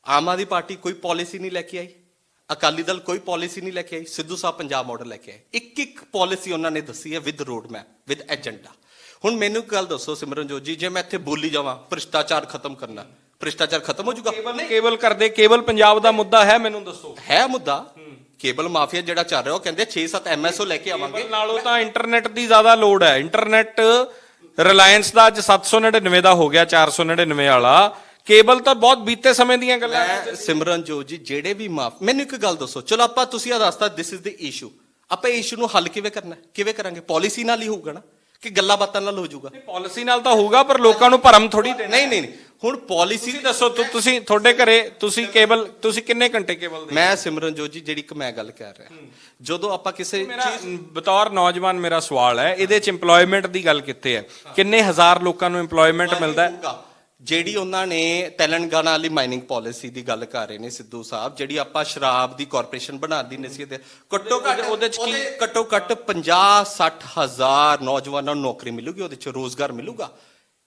ਆਮ ਆਦਮੀ ਪਾਰਟੀ ਕੋਈ ਪਾਲਿਸੀ ਨਹੀਂ ਲੈ ਕੇ ਆਈ, ਅਕਾਲੀ ਦਲ ਕੋਈ ਪਾਲਿਸੀ ਨਹੀਂ ਲੈ ਕੇ ਆਈ, ਸਿੱਧੂ ਸਾਹਿਬ ਪੰਜਾਬ ਮਾਡਲ ਲੈ ਕੇ ਆਏ। ਇੱਕ ਪਾਲਿਸੀ ਉਹਨਾਂ ਨੇ ਦੱਸੀ ਹੈ, with road map, with agenda. ਹੁਣ ਮੈਨੂੰ ਇੱਕ ਗੱਲ ਦੱਸੋ ਸਿਮਰਨਜੋਤ ਜੀ, ਜੇ ਮੈਂ ਇੱਥੇ ਬੋਲੀ ਜਾਵਾਂ ਭ੍ਰਿਸ਼ਟਾਚਾਰ ਖਤਮ ਕਰਨਾ, ਭ੍ਰਿਸ਼ਟਾਚਾਰ ਖਤਮ ਹੋ ਜਾਊਗਾ? ਕੇਬਲ ਕਰਦੇ, ਕੇਬਲ ਪੰਜਾਬ ਦਾ ਮੁੱਦਾ ਹੈ, ਮੈਨੂੰ ਦੱਸੋ। ਹੈ ਮੁੱਦਾ। ਕੇਬਲ ਮਾਫੀਆ ਜਿਹੜਾ ਚੱਲ ਰਿਹਾ, ਉਹ ਕਹਿੰਦੇ 6-7 MSO ਲੈ ਕੇ ਆਵਾਂਗੇ। ਨਾਲੋਂ ਤਾਂ ਇੰਟਰਨੈਟ ਦੀ ਜ਼ਿਆਦਾ ਲੋੜ ਹੈ। ਇੰਟਰਨੈਟ ਰਿਲਾਇੰਸ ਦਾ ਅੱਜ 799 ਦਾ ਹੋ ਗਿਆ 499 ਵਾਲਾ। ਕੇਬਲ ਤਾਂ ਬਹੁਤ ਬੀਤੇ ਸਮੇਂ ਦੀਆਂ ਗੱਲਾਂ ਨੇ। ਮੈਂ ਸਿਮਰਨਜੋਤ ਜੀ ਜਿਹੜੇ ਵੀ ਮਾਫ, ਮੈਨੂੰ ਇੱਕ ਗੱਲ ਦੱਸੋ, ਚਲੋ ਆਪਾਂ ਤੁਸੀਂ ਆ ਦੱਸਤਾ ਦਿਸ ਇਜ਼ ਦ ਇਸ਼ੂ, ਆਪਾਂ ਇਸ਼ੂ ਨੂੰ ਹੱਲ ਕਿਵੇਂ ਕਰਨਾ, ਕਿਵੇਂ ਕਰਾਂਗੇ? ਪਾਲਿਸੀ ਨਾਲ ਹੀ ਹੋਊਗਾ ਨਾ, ਕਿ ਗੱਲਾਂ ਬਾਤਾਂ ਨਾਲ ਹੋ ਜਾਊਗਾ? ਪਾਲਿਸੀ ਨਾਲ ਤਾਂ ਹੋਊਗਾ, ਪਰ ਲੋਕਾਂ ਨੂੰ ਭਰਮ ਥੋੜੀ ਦੇਣਾ। ਨਹੀਂ ਹੁਣ ਪਾਲਿਸੀ ਤੁਸੀਂ ਦੱਸੋ, ਤੁਸੀਂ ਤੁਹਾਡੇ ਘਰੇ ਤੁਸੀਂ ਕੇਬਲ ਤੁਸੀਂ ਕਿੰਨੇ ਘੰਟੇ ਕੇਬਲ ਦੇ? ਮੈਂ ਸਿਮਰਨਜੋਤ ਜੀ ਜਿਹੜੀ ਮੈਂ ਗੱਲ ਕਰ ਰਿਹਾ, ਜਦੋਂ ਆਪਾਂ ਕਿਸੇ ਮੇਰਾ ਬਤੌਰ ਨੌਜਵਾਨ ਮੇਰਾ ਸਵਾਲ ਹੈ, ਇਹਦੇ ਚ EMPLOYMENT ਦੀ ਗੱਲ ਕਿੱਥੇ ਹੈ? ਕਿੰਨੇ ਹਜ਼ਾਰ ਲੋਕਾਂ ਨੂੰ EMPLOYMENT ਮਿਲਦਾ ਹੈ? ਜਿਹੜੀ ਉਹਨਾਂ ਨੇ ਤੇਲੰਗਾਨਾ ਵਾਲੀ ਮਾਈਨਿੰਗ ਪਾਲਿਸੀ ਦੀ ਗੱਲ ਕਰ ਰਹੇ ਨੇ ਸਿੱਧੂ ਸਾਹਿਬ, ਜਿਹੜੀ ਆਪਾਂ ਸ਼ਰਾਬ ਦੀ ਕਾਰਪੋਰੇਸ਼ਨ ਬਣਾ ਦੀ ਨਸੀਹਤ, ਘੱਟੋ ਘੱਟ ਉਹਦੇ ਚ ਕੀ ਘੱਟੋ ਘੱਟ 50-60 ਹਜ਼ਾਰ ਨੌਜਵਾਨਾਂ ਨੂੰ ਨੌਕਰੀ ਮਿਲੂਗੀ, ਉਹਦੇ ਚ ਰੋਜ਼ਗਾਰ ਮਿਲੂਗਾ।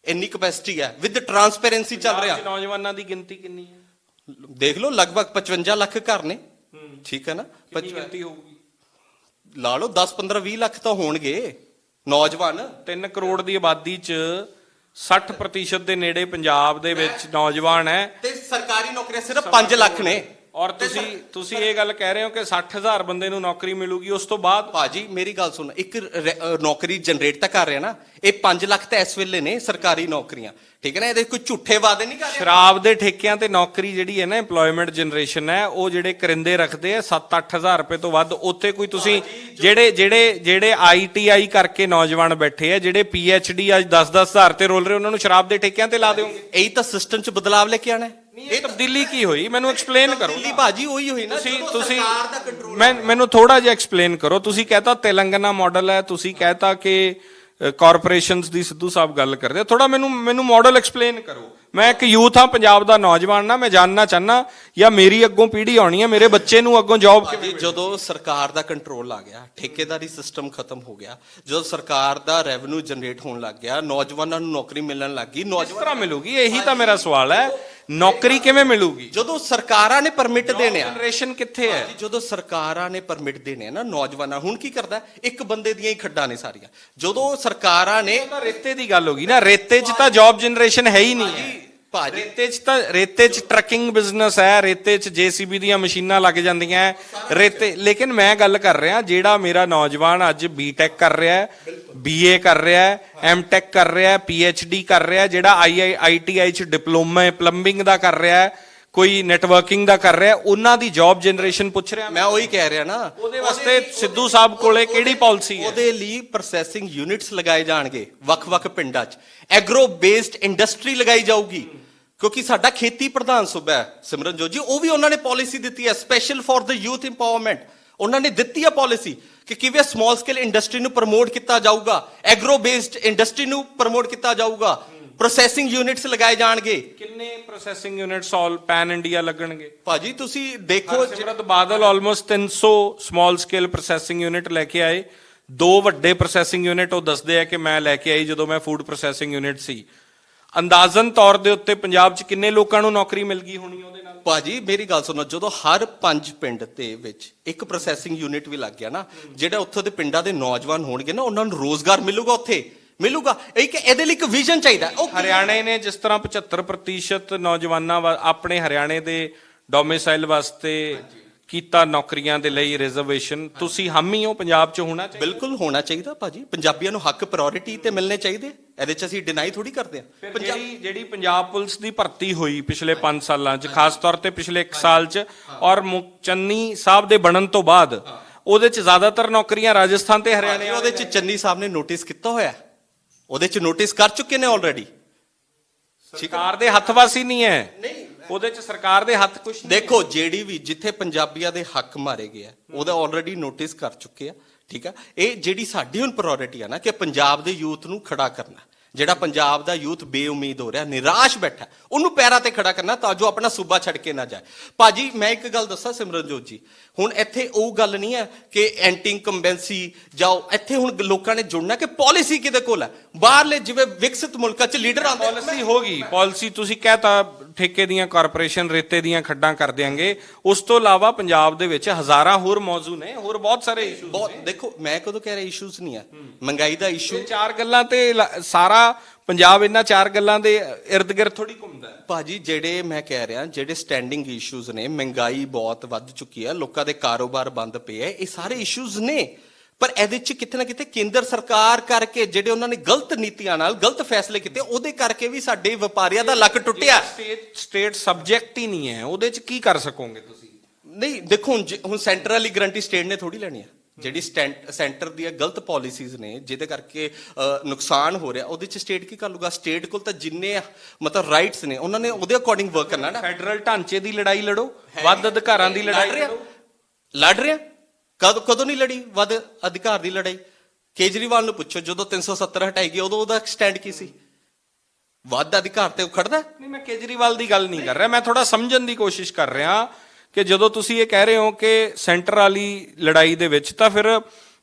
ਇੰਨੀ ਕਪੈਸਿਟੀ ਹੈ, ਵਿਦ ਟਰਾਂਸਪੇਰੈਂਸੀ ਚੱਲ ਰਿਹਾ। ਨੌਜਵਾਨਾਂ ਦੀ ਗਿਣਤੀ ਕਿੰਨੀ ਹੈ? ਦੇਖ ਲਓ, ਲਗਭਗ 55 ਲੱਖ ਘਰ ਨੇ, ਠੀਕ ਹੈ ਨਾ? ਗਿਣਤੀ ਹੋਊਗੀ, ਲਾ ਲਓ 10-15-20 ਲੱਖ ਤਾਂ ਹੋਣਗੇ ਨੌਜਵਾਨ। 3 ਕਰੋੜ ਦੀ ਆਬਾਦੀ ਚ 60% ਦੇ ਨੇੜੇ ਪੰਜਾਬ ਦੇ ਵਿੱਚ ਨੌਜਵਾਨ ਹੈ, ਤੇ ਸਰਕਾਰੀ ਨੌਕਰੀਆਂ ਸਿਰਫ 5 ਲੱਖ ਨੇ। ਔਰ ਤੁਸੀਂ ਇਹ ਗੱਲ ਕਹਿ ਰਹੇ ਹੋ ਕਿ 60,000 ਬੰਦੇ ਨੂੰ ਨੌਕਰੀ ਮਿਲੂਗੀ, ਉਸ ਤੋਂ ਬਾਅਦ? ਭਾਜੀ ਮੇਰੀ ਗੱਲ ਸੁਣ, ਇੱਕ ਨੌਕਰੀ ਜਨਰੇਟ ਤਾਂ ਕਰ ਰਿਹਾ ਨਾ, ਇਹ 5 ਲੱਖ ਤਾਂ ਇਸ ਵੇਲੇ ਨੇ ਸਰਕਾਰੀ ਨੌਕਰੀਆਂ, ਠੀਕ ਹੈ ਨਾ? ਇਹਦੇ ਕੋਈ ਝੂਠੇ ਵਾਅਦੇ ਨਹੀਂ ਕਰ ਰਿਹਾ। ਸ਼ਰਾਬ ਦੇ ਠੇਕਿਆਂ ਤੇ ਨੌਕਰੀ ਜਿਹੜੀ ਹੈ ਨਾ, EMPLOYMENT ਜਨਰੇਸ਼ਨ ਹੈ, ਉਹ ਜਿਹੜੇ ਕਰਿੰਦੇ ਰੱਖਦੇ ਆ 7-8 ਰੁਪਏ ਤੋਂ ਵੱਧ, ਉੱਥੇ ਕੋਈ ਤੁਸੀਂ ਜਿਹੜੇ ITI ਕਰਕੇ ਨੌਜਵਾਨ ਬੈਠੇ ਆ, ਜਿਹੜੇ PhD ਅੱਜ 10-10 ਤੇ ਰੋਲ ਰਹੇ, ਉਹਨਾਂ ਨੂੰ ਸ਼ਰਾਬ ਦੇ ਠੇਕਿਆਂ ਤੇ ਲਾ ਦਿਓਗੇ? ਇਹੀ ਤਾਂ ਸਿਸਟਮ 'ਚ ਬਦਲਾਵ ਲੈ ਕੇ ਆਣਾ ਹੈ। ਇਹ ਤਬਦੀਲੀ ਕੀ ਹੋਈ, ਮੈਨੂੰ ਐਕਸਪਲੇਨ ਕਰੋ। ਦਿੱਲੀ ਭਾਜੀ ਉਹੀ ਹੋਈ ਨਾ, ਤੁਸੀਂ ਮੈਨੂੰ ਥੋੜਾ ਜਿਹਾ ਐਕਸਪਲੇਨ ਕਰੋ। ਤੁਸੀਂ ਕਹਤਾ ਤੇਲੰਗਾਨਾ ਮਾਡਲ ਹੈ, ਤੁਸੀਂ ਕਹਤਾ ਕਿ ਕਾਰਪੋਰੇਸ਼ਨਸ ਦੀ ਸਿੱਧੂ ਸਾਹਿਬ ਗੱਲ ਕਰਦੇ, ਥੋੜਾ ਮੈਨੂੰ ਮਾਡਲ ਐਕਸਪਲੇਨ ਕਰੋ। ਮੈਂ ਇੱਕ ਯੂਥ ਹਾਂ, ਪੰਜਾਬ ਦਾ ਨੌਜਵਾਨ ਨਾ, ਮੈਂ ਜਾਣਨਾ ਚਾਹਨਾ, ਜਾਂ ਮੇਰੀ ਅੱਗੋਂ ਪੀੜ੍ਹੀ ਆਉਣੀ ਹੈ, ਮੇਰੇ ਬੱਚੇ ਨੂੰ ਅੱਗੋਂ ਜੌਬ ਕਿਵੇਂ? ਜਦੋਂ ਸਰਕਾਰ ਦਾ ਕੰਟਰੋਲ ਆ ਗਿਆ, ਠੇਕੇਦਾਰੀ ਸਿਸਟਮ ਖਤਮ ਹੋ ਗਿਆ, ਜਦੋਂ ਸਰਕਾਰ ਦਾ ਰੈਵਨਿਊ ਜਨਰੇਟ ਹੋਣ ਲੱਗ ਗਿਆ, ਨੌਜਵਾਨਾਂ ਨੂੰ ਨੌਕਰੀ ਮਿਲਣ ਲੱਗ ਗਈ। ਕਿਸ ਤਰ੍ਹਾਂ ਮਿਲੂਗੀ? ਇਹੀ ਤਾਂ ਮੇਰਾ ਸਵਾਲ ਹੈ, ਨੌਕਰੀ ਕਿਵੇਂ ਮਿਲੂਗੀ? ਜਦੋਂ ਸਰਕਾਰਾਂ ਨੇ ਪਰਮਿਟ ਦੇਣੇ ਆ। ਜਨਰੇਸ਼ਨ ਕਿੱਥੇ ਹੈ? ਜਦੋਂ ਸਰਕਾਰਾਂ ਨੇ ਪਰਮਿਟ ਦੇਣੇ ਆ ਨਾ ਨੌਜਵਾਨਾਂ, ਹੁਣ ਕੀ ਕਰਦਾ, ਇੱਕ ਬੰਦੇ ਦੀਆਂ ਹੀ ਖੱਡਾਂ ਨੇ ਸਾਰੀਆਂ। ਜਦੋਂ ਸਰਕਾਰਾਂ ਨੇ, ਰੇਤੇ ਦੀ ਗੱਲ ਹੋ ਗਈ ਨਾ, ਰੇਤੇ 'ਚ ਤਾਂ ਜੌਬ ਜਨਰੇਸ਼ਨ ਹੈ ਹੀ ਨਹੀਂ ਹੈ ਭਾਜੀ। ਰੇਤੇ 'ਚ ਟਰੱਕਿੰਗ ਬਿਜ਼ਨਸ ਹੈ, ਰੇਤੇ 'ਚ JCB ਦੀਆਂ ਮਸ਼ੀਨਾਂ ਲੱਗ ਜਾਂਦੀਆਂ ਰੇਤੇ। ਲੇਕਿਨ ਮੈਂ ਗੱਲ ਕਰ ਰਿਹਾ, ਜਿਹੜਾ ਮੇਰਾ ਨੌਜਵਾਨ ਅੱਜ BTech ਕਰ ਰਿਹਾ ਹੈ, BA ਕਰ ਰਿਹਾ ਹੈ, MTech ਕਰ ਰਿਹਾ ਹੈ, PhD ਕਰ ਰਿਹਾ ਹੈ, ਜਿਹੜਾ ITI 'ਚ ਡਿਪਲੋਮਾ ਪਲੰਬਿੰਗ ਦਾ ਕਰ ਰਿਹਾ ਹੈ, ਕੋਈ ਨੈਟਵਰਕਿੰਗ ਦਾ ਕਰ ਰਿਹਾ, ਉਹਨਾਂ ਦੀ ਜੌਬ ਜਨਰੇਸ਼ਨ ਪੁੱਛ ਰਿਹਾ ਮੈਂ ਉਹੀ ਕਹਿ ਰਿਹਾ ਨਾ। ਉਹਦੇ ਵਾਸਤੇ ਸਿੱਧੂ ਸਾਹਿਬ ਕੋਲੇ ਕਿਹੜੀ ਪਾਲਿਸੀ ਹੈ? ਉਹਦੇ ਲਈ ਪ੍ਰੋਸੈਸਿੰਗ ਯੂਨਿਟਸ ਲਗਾਏ ਜਾਣਗੇ ਵੱਖ-ਵੱਖ ਪਿੰਡਾਂ 'ਚ, ਐਗਰੋ ਬੇਸਡ ਇੰਡਸਟਰੀ ਲਗਾਈ ਜਾਊਗੀ, ਕਿਉਂਕਿ ਸਾਡਾ ਖੇਤੀ ਪ੍ਰਧਾਨ ਸੂਬਾ ਹੈ ਸਿਮਰਨਜੋਤ ਜੀ। ਉਹ ਵੀ ਉਹਨਾਂ ਨੇ ਪਾਲਿਸੀ ਦਿੱਤੀ ਹੈ, special for the youth empowerment. ਉਹਨਾਂ ਨੇ ਦਿੱਤੀ ਹੈ ਪਾਲਿਸੀ ਕਿ ਕਿਵੇਂ ਸਮਾਲ ਸਕੇਲ ਇੰਡਸਟਰੀ ਨੂੰ ਪ੍ਰਮੋਟ ਕੀਤਾ ਜਾਊਗਾ, ਐਗਰੋ ਬੇਸਡ ਇੰਡਸਟਰੀ ਨੂੰ ਪ੍ਰਮੋਟ ਕੀਤਾ ਜਾਊਗਾ, ਪ੍ਰੋਸੈਸਿੰਗ ਯੂਨਿਟਸ ਲਗਾਏ ਜਾਣਗੇ। ਕਿੰਨੇ processing units all pan India ਲੱਗਣਗੇ? ਭਾਜੀ ਤੁਸੀਂ ਦੇਖੋ, Simrat Badal almost 300 small scale processing unit ਲੈ ਕੇ ਆਏ। 2 ਵੱਡੇ ਪ੍ਰੋਸੈਸਿੰਗ ਯੂਨਿਟ ਉਹ ਦੱਸਦੇ ਆ ਕਿ ਮੈਂ ਲੈ ਕੇ ਆਈ ਜਦੋਂ ਮੈਂ ਫੂਡ ਪ੍ਰੋਸੈਸਿੰਗ ਯੂਨਿਟ ਸੀ। ਅੰਦਾਜ਼ਨ ਤੌਰ ਦੇ ਉੱਤੇ ਪੰਜਾਬ 'ਚ ਕਿੰਨੇ ਲੋਕਾਂ ਨੂੰ ਨੌਕਰੀ ਮਿਲ ਗਈ ਹੋਣੀ ਉਹਦੇ ਨਾਲ? ਭਾਜੀ ਮੇਰੀ ਗੱਲ ਸੁਣੋ, ਜਦੋਂ ਹਰ 5 ਪਿੰਡ ਦੇ ਵਿੱਚ ਇੱਕ ਪ੍ਰੋਸੈਸਿੰਗ ਯੂਨਿਟ ਵੀ ਲੱਗ ਗਿਆ ਨਾ, ਜਿਹੜਾ ਉੱਥੋਂ ਦੇ ਪਿੰਡਾਂ ਦੇ ਨੌਜਵਾਨ ਹੋਣਗੇ ਨਾ, ਉਹਨਾਂ ਨੂੰ ਰੋਜ਼ਗਾਰ ਮਿਲੂਗਾ, ਉੱਥੇ ਮਿਲੂਗਾ। ਇਹਦੇ ਲਈ ਇੱਕ ਵਿਜ਼ਨ ਚਾਹੀਦਾ। ਹਰਿਆਣੇ ਨੇ ਜਿਸ ਤਰ੍ਹਾਂ 75% ਨੌਜਵਾਨਾਂ ਆਪਣੇ ਹਰਿਆਣੇ ਦੇ ਡੋਮਿਸਾਈਲ ਵਾਸਤੇ ਕੀਤਾ ਨੌਕਰੀਆਂ ਦੇ ਲਈ ਰਿਜ਼ਰਵੇਸ਼ਨ, ਤੁਸੀਂ ਹਾਮੀ ਹੋ ਪੰਜਾਬ 'ਚ ਹੋਣਾ ਚਾਹੀਦਾ? ਬਿਲਕੁਲ ਹੋਣਾ ਚਾਹੀਦਾ ਭਾਜੀ। ਪੰਜਾਬੀਆਂ ਨੂੰ ਹੱਕ ਪ੍ਰਾਇੋਰਟੀ ਤੇ ਮਿਲਣੇ ਚਾਹੀਦੇ, ਇਹਦੇ 'ਚ ਅਸੀਂ ਡਿਨਾਈ ਥੋੜੀ ਕਰਦੇ ਆ। ਜਿਹੜੀ ਪੰਜਾਬ ਪੁਲਿਸ ਦੀ ਭਰਤੀ ਹੋਈ ਪਿਛਲੇ 5 ਸਾਲਾਂ 'ਚ, ਖਾਸ ਤੌਰ ਤੇ ਪਿਛਲੇ 1 ਸਾਲ 'ਚ, ਔਰ ਚੰਨੀ ਸਾਹਿਬ ਦੇ ਬਣਨ ਤੋਂ ਬਾਅਦ, ਉਹਦੇ 'ਚ ਜ਼ਿਆਦਾਤਰ ਨੌਕਰੀਆਂ ਰਾਜਸਥਾਨ ਤੇ ਹਰਿਆਣੇ। ਉਹਦੇ 'ਚ ਚੰਨੀ ਸਾਹਿਬ ਨੇ ਨੋਟਿਸ ਕੀਤਾ ਹੋਇਆ, ਉਹਦੇ 'ਚ ਨੋਟਿਸ ਕਰ ਚੁੱਕੇ ਨੇ ਆਲਰੇਡੀ। ਸਰਕਾਰ ਦੇ ਹੱਥ ਵਾਸੀ ਨਹੀਂ ਹੈ, ਨਹੀਂ ਉਹਦੇ 'ਚ ਸਰਕਾਰ ਦੇ ਹੱਥ ਕੁਝ ਨਹੀਂ। ਦੇਖੋ ਜਿਹੜੀ ਵੀ ਜਿੱਥੇ ਪੰਜਾਬੀਆਂ ਦੇ ਹੱਕ ਮਾਰੇ ਗਏ ਆ, ਉਹਦਾ ਆਲਰੇਡੀ ਨੋਟਿਸ ਕਰ ਚੁੱਕੇ ਆ, ਠੀਕ ਆ। ਇਹ ਜਿਹੜੀ ਸਾਡੀ ਹੁਣ ਪ੍ਰਾਇੋਰਟੀ ਆ ਨਾ, ਕਿ ਪੰਜਾਬ ਦੇ ਯੂਥ ਨੂੰ ਖੜਾ ਕਰਨਾ। ਜਿਹੜਾ ਪੰਜਾਬ ਦਾ ਯੂਥ ਬੇਉਮੀਦ ਹੋ ਰਿਹਾ, ਨਿਰਾਸ਼ ਬੈਠਾ, ਉਹਨੂੰ ਪੈਰਾਂ ਤੇ ਖੜਾ ਕਰਨਾ, ਤਾਂ ਜੋ ਆਪਣਾ ਸੂਬਾ ਛੱਡ ਕੇ ਨਾ ਜਾਏ। ਭਾਜੀ ਮੈਂ ਇੱਕ ਗੱਲ ਦੱਸਾਂ ਸਿਮਰਨਜੋਤ ਜੀ, ਹੁਣ ਇੱਥੇ ਉਹ ਗੱਲ ਨਹੀਂ ਹੈ ਕਿ ਐਂਟੀ ਇਨਕੰਬੈਂਸੀ ਜਾਓ। ਇੱਥੇ ਹੁਣ ਲੋਕਾਂ ਨੇ ਜੁੜਨਾ ਕਿ ਪਾਲਿਸੀ ਕਿਹਦੇ ਕੋਲ ਹੈ। ਬਾਹਰਲੇ ਜਿਵੇਂ ਵਿਕਸਿਤ ਮੁਲਕਾਂ 'ਚ ਲੀਡਰ ਆਉਂਦੇ, ਪਾਲਿਸੀ ਹੋਗੀ, ਪਾਲਿਸੀ ਤੁਸੀਂ ਕਹਿਤਾ ਠੇਕੇ ਦੀਆਂ ਕਾਰਪੋਰੇਸ਼ਨ ਰੇਤੇ ਦੀਆਂ ਖੱਡਾਂ ਕਰ ਦਿਆਂਗੇ। ਉਸ ਤੋਂ ਇਲਾਵਾ ਪੰਜਾਬ ਦੇ ਵਿੱਚ ਹਜ਼ਾਰਾਂ ਹੋਰ ਮੌਜੂ ਨੇ, ਹੋਰ ਬਹੁਤ ਸਾਰੇ ਇਸ਼ੂ। ਬਹੁਤ ਦੇਖੋ, ਮੈਂ ਕਦੋਂ ਕਹਿ ਰਿਹਾ ਇਸ਼ੂਜ਼ ਨਹੀਂ ਆ, ਮਹਿੰਗਾਈ ਦਾ ਇਸ਼ੂ। 4 ਗੱਲਾਂ ਤੇ ਸਾਰਾ ਪੰਜਾਬ ਇਹਨਾਂ 4 ਗੱਲਾਂ ਦੇ ਇਰਦ ਗਿਰਦ ਥੋੜੀ ਘੁੰਮਦਾ ਭਾਜੀ। ਜਿਹੜੇ ਮੈਂ ਕਹਿ ਰਿਹਾ, ਜਿਹੜੇ ਸਟੈਂਡਿੰਗ ਇਸ਼ੂਜ਼ ਨੇ, ਮਹਿੰਗਾਈ ਬਹੁਤ ਵੱਧ ਚੁੱਕੀ ਹੈ, ਲੋਕਾਂ ਦੇ ਕਾਰੋਬਾਰ ਬੰਦ ਪਏ ਹੈ, ਇਹ ਸਾਰੇ ਇਸ਼ੂਜ਼ ਨੇ। ਪਰ ਇਹਦੇ 'ਚ ਕਿਤੇ ਨਾ ਕਿਤੇ ਕੇਂਦਰ ਸਰਕਾਰ ਕਰਕੇ ਜਿਹੜੇ ਉਹਨਾਂ ਨੇ ਗਲਤ ਨੀਤੀਆਂ ਨਾਲ ਗਲਤ ਫੈਸਲੇ ਕੀਤੇ, ਉਹਦੇ ਕਰਕੇ ਵੀ ਸਾਡੇ ਵਪਾਰੀਆਂ ਦਾ ਲੱਕ ਟੁੱਟਿਆ। ਸਟੇਟ ਸਬਜੈਕਟ ਹੀ ਨਹੀਂ ਹੈ, ਉਹਦੇ 'ਚ ਕੀ ਕਰ ਸਕੋਗੇ ਤੁਸੀਂ? ਨਹੀਂ ਦੇਖੋ, ਹੁਣ ਸੈਂਟਰ ਵਾਲੀ ਗਰੰਟੀ ਸਟੇਟ ਨੇ ਥੋੜੀ ਲੈਣੀ ਆ। ਜਿਹੜੀ ਸੈਂਟਰ ਦੀਆਂ ਗਲਤ ਪਾਲਿਸੀਜ਼ ਨੇ ਜਿਹਦੇ ਕਰਕੇ ਨੁਕਸਾਨ ਹੋ ਰਿਹਾ, ਉਹਦੇ 'ਚ ਸਟੇਟ ਕੀ ਕਰ ਲੂਗਾ? ਸਟੇਟ ਕੋਲ ਤਾਂ ਜਿੰਨੇ ਮਤਲਬ ਰਾਈਟਸ ਨੇ ਉਹਨਾਂ ਨੇ ਉਹਦੇ ਅਕੋਰਡਿੰਗ ਵਰਕ ਕਰਨਾ ਨਾ। ਫੈਡਰਲ ਢਾਂਚੇ ਦੀ ਲੜਾਈ ਲੜੋ, ਵੱਧ ਅਧਿਕਾਰਾਂ ਦੀ ਲੜਾਈ ਲੜੋ। ਲੜ ਰਿਹਾ ਕਦੋਂ ਨਹੀਂ ਲੜੀ ਵੱਧ ਅਧਿਕਾਰ ਦੀ ਲੜਾਈ? ਕੇਜਰੀਵਾਲ ਨੂੰ ਪੁੱਛੋ, ਜਦੋਂ 370 ਹਟਾਈ ਗਈ ਉਦੋਂ ਉਹਦਾ ਸਟੈਂਡ ਕੀ ਸੀ? ਵੱਧ ਅਧਿਕਾਰ ਤੇ ਉਹ ਖੜਦਾ। ਨਹੀਂ, ਮੈਂ ਕੇਜਰੀਵਾਲ ਦੀ ਗੱਲ ਨਹੀਂ ਕਰ ਰਿਹਾ, ਮੈਂ ਥੋੜਾ ਸਮਝਣ ਦੀ ਕੋਸ਼ਿਸ਼ ਕਰ ਰਿਹਾ ਕਿ ਜਦੋਂ ਤੁਸੀਂ ਇਹ ਕਹਿ ਰਹੇ ਹੋ ਕਿ ਸੈਂਟਰ ਵਾਲੀ ਲੜਾਈ ਦੇ ਵਿੱਚ, ਤਾਂ ਫਿਰ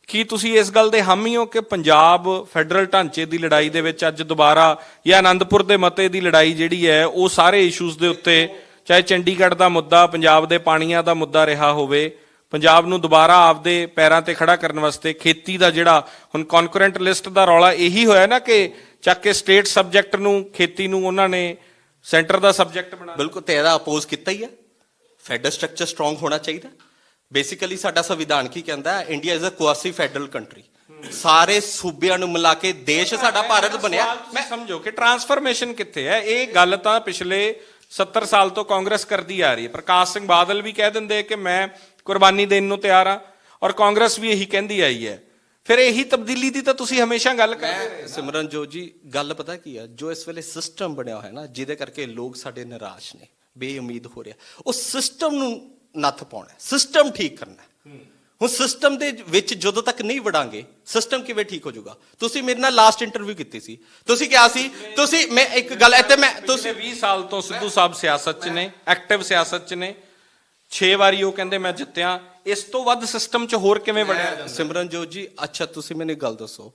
ਕੀ ਤੁਸੀਂ ਇਸ ਗੱਲ ਦੇ ਹਾਮੀ ਹੋ ਕਿ ਪੰਜਾਬ ਫੈਡਰਲ ਢਾਂਚੇ ਦੀ ਲੜਾਈ ਦੇ ਵਿੱਚ ਅੱਜ ਦੁਬਾਰਾ, ਜਾਂ ਆਨੰਦਪੁਰ ਦੇ ਮਤੇ ਦੀ ਲੜਾਈ ਜਿਹੜੀ ਹੈ, ਉਹ ਸਾਰੇ ਇਸ਼ੂਜ਼ ਦੇ ਉੱਤੇ, ਚਾਹੇ ਚੰਡੀਗੜ੍ਹ ਦਾ ਮੁੱਦਾ, ਪੰਜਾਬ ਦੇ ਪਾਣੀਆਂ ਦਾ ਮੁੱਦਾ ਰਿਹਾ ਹੋਵੇ, ਪੰਜਾਬ ਨੂੰ ਦੁਬਾਰਾ ਆਪਦੇ ਪੈਰਾਂ ਤੇ ਖੜਾ ਕਰਨ ਵਾਸਤੇ ਖੇਤੀ ਦਾ ਜਿਹੜਾ ਹੁਣ ਕਨਕਰੈਂਟ ਲਿਸਟ ਦਾ ਰੌਲਾ ਇਹੀ ਹੋਇਆ ਨਾ ਕਿ ਚੱਕ ਕੇ ਸਟੇਟ ਸਬਜੈਕਟ ਨੂੰ, ਖੇਤੀ ਨੂੰ ਉਹਨਾਂ ਨੇ ਸੈਂਟਰ ਦਾ ਸਬਜੈਕਟ ਬਣਾ। ਬਿਲਕੁਲ, ਤੇ ਇਹਦਾ ਅਪੋਜ਼ ਕੀਤਾ ਹੀ ਆ। ਫੈਡਰਲ ਸਟਰਕਚਰ ਸਟਰੋਂਗ ਹੋਣਾ ਚਾਹੀਦਾ। ਬੇਸਿਕਲੀ ਸਾਡਾ ਸੰਵਿਧਾਨ ਕੀ ਕਹਿੰਦਾ? India is a quasi federal country. ਸਾਰੇ ਸੂਬਿਆਂ ਨੂੰ ਮਿਲਾ ਕੇ ਦੇਸ਼ ਸਾਡਾ ਭਾਰਤ ਬਣਿਆ। ਮੈਂ ਸਮਝੋ ਕਿ ਟਰਾਂਸਫਰਮੇਸ਼ਨ ਕਿੱਥੇ ਹੈ? ਇਹ ਗੱਲ ਤਾਂ ਪਿਛਲੇ 70 ਸਾਲ ਤੋਂ ਕਾਂਗਰਸ ਕਰਦੀ ਆ ਰਹੀ ਹੈ। ਪ੍ਰਕਾਸ਼ ਸਿੰਘ ਬਾਦਲ ਵੀ ਕਹਿ ਦਿੰਦੇ ਕਿ ਮੈਂ ਕੁਰਬਾਨੀ ਦੇਣ ਨੂੰ ਤਿਆਰ ਆ, ਔਰ ਕਾਂਗਰਸ ਵੀ ਇਹੀ ਕਹਿੰਦੀ ਆਈ ਹੈ। ਫਿਰ ਇਹੀ ਤਬਦੀਲੀ ਦੀ ਤਾਂ ਤੁਸੀਂ ਹਮੇਸ਼ਾ ਗੱਲ ਕਰਦੇ ਰਹੇ। ਸਿਮਰਨਜੋਤ ਜੀ, ਗੱਲ ਪਤਾ ਕੀ ਆ? ਜੋ ਇਸ ਵੇਲੇ ਸਿਸਟਮ ਬਣਿਆ ਹੋਇਆ ਨਾ, ਜਿਹਦੇ ਕਰਕੇ ਲੋਕ ਸਾਡੇ ਨਿਰਾਸ਼ ਨੇ, ਬੇਉਮੀਦ ਹੋ ਰਿਹਾ, ਉਹ ਸਿਸਟਮ ਨੂੰ ਨੱਥ ਪਾਉਣਾ, ਸਿਸਟਮ ਠੀਕ ਕਰਨਾ। ਹੁਣ ਸਿਸਟਮ ਦੇ ਵਿੱਚ ਜਦੋਂ ਤੱਕ ਨਹੀਂ ਵੜਾਂਗੇ, ਸਿਸਟਮ ਕਿਵੇਂ ਠੀਕ ਹੋ ਜਾਊਗਾ? ਤੁਸੀਂ ਮੇਰੇ ਨਾਲ ਲਾਸਟ ਇੰਟਰਵਿਊ ਕੀਤੀ ਸੀ, ਤੁਸੀਂ ਕਿਹਾ ਸੀ, ਮੈਂ ਇੱਕ ਗੱਲ ਇੱਥੇ ਤੁਸੀਂ 20 ਸਾਲ ਤੋਂ ਸਿੱਧੂ ਸਾਹਿਬ ਸਿਆਸਤ 'ਚ ਨੇ, ਐਕਟਿਵ ਸਿਆਸਤ 'ਚ ਨੇ, 6 ਵਾਰੀ ਉਹ ਕਹਿੰਦੇ ਮੈਂ ਜਿੱਤਿਆ। ਇਸ ਤੋਂ ਵੱਧ ਸਿਸਟਮ 'ਚ ਹੋਰ ਕਿਵੇਂ ਵੜਿਆ? ਸਿਮਰਨਜੋਤ ਜੀ, ਅੱਛਾ ਤੁਸੀਂ ਮੈਨੂੰ ਇੱਕ ਗੱਲ ਦੱਸੋ,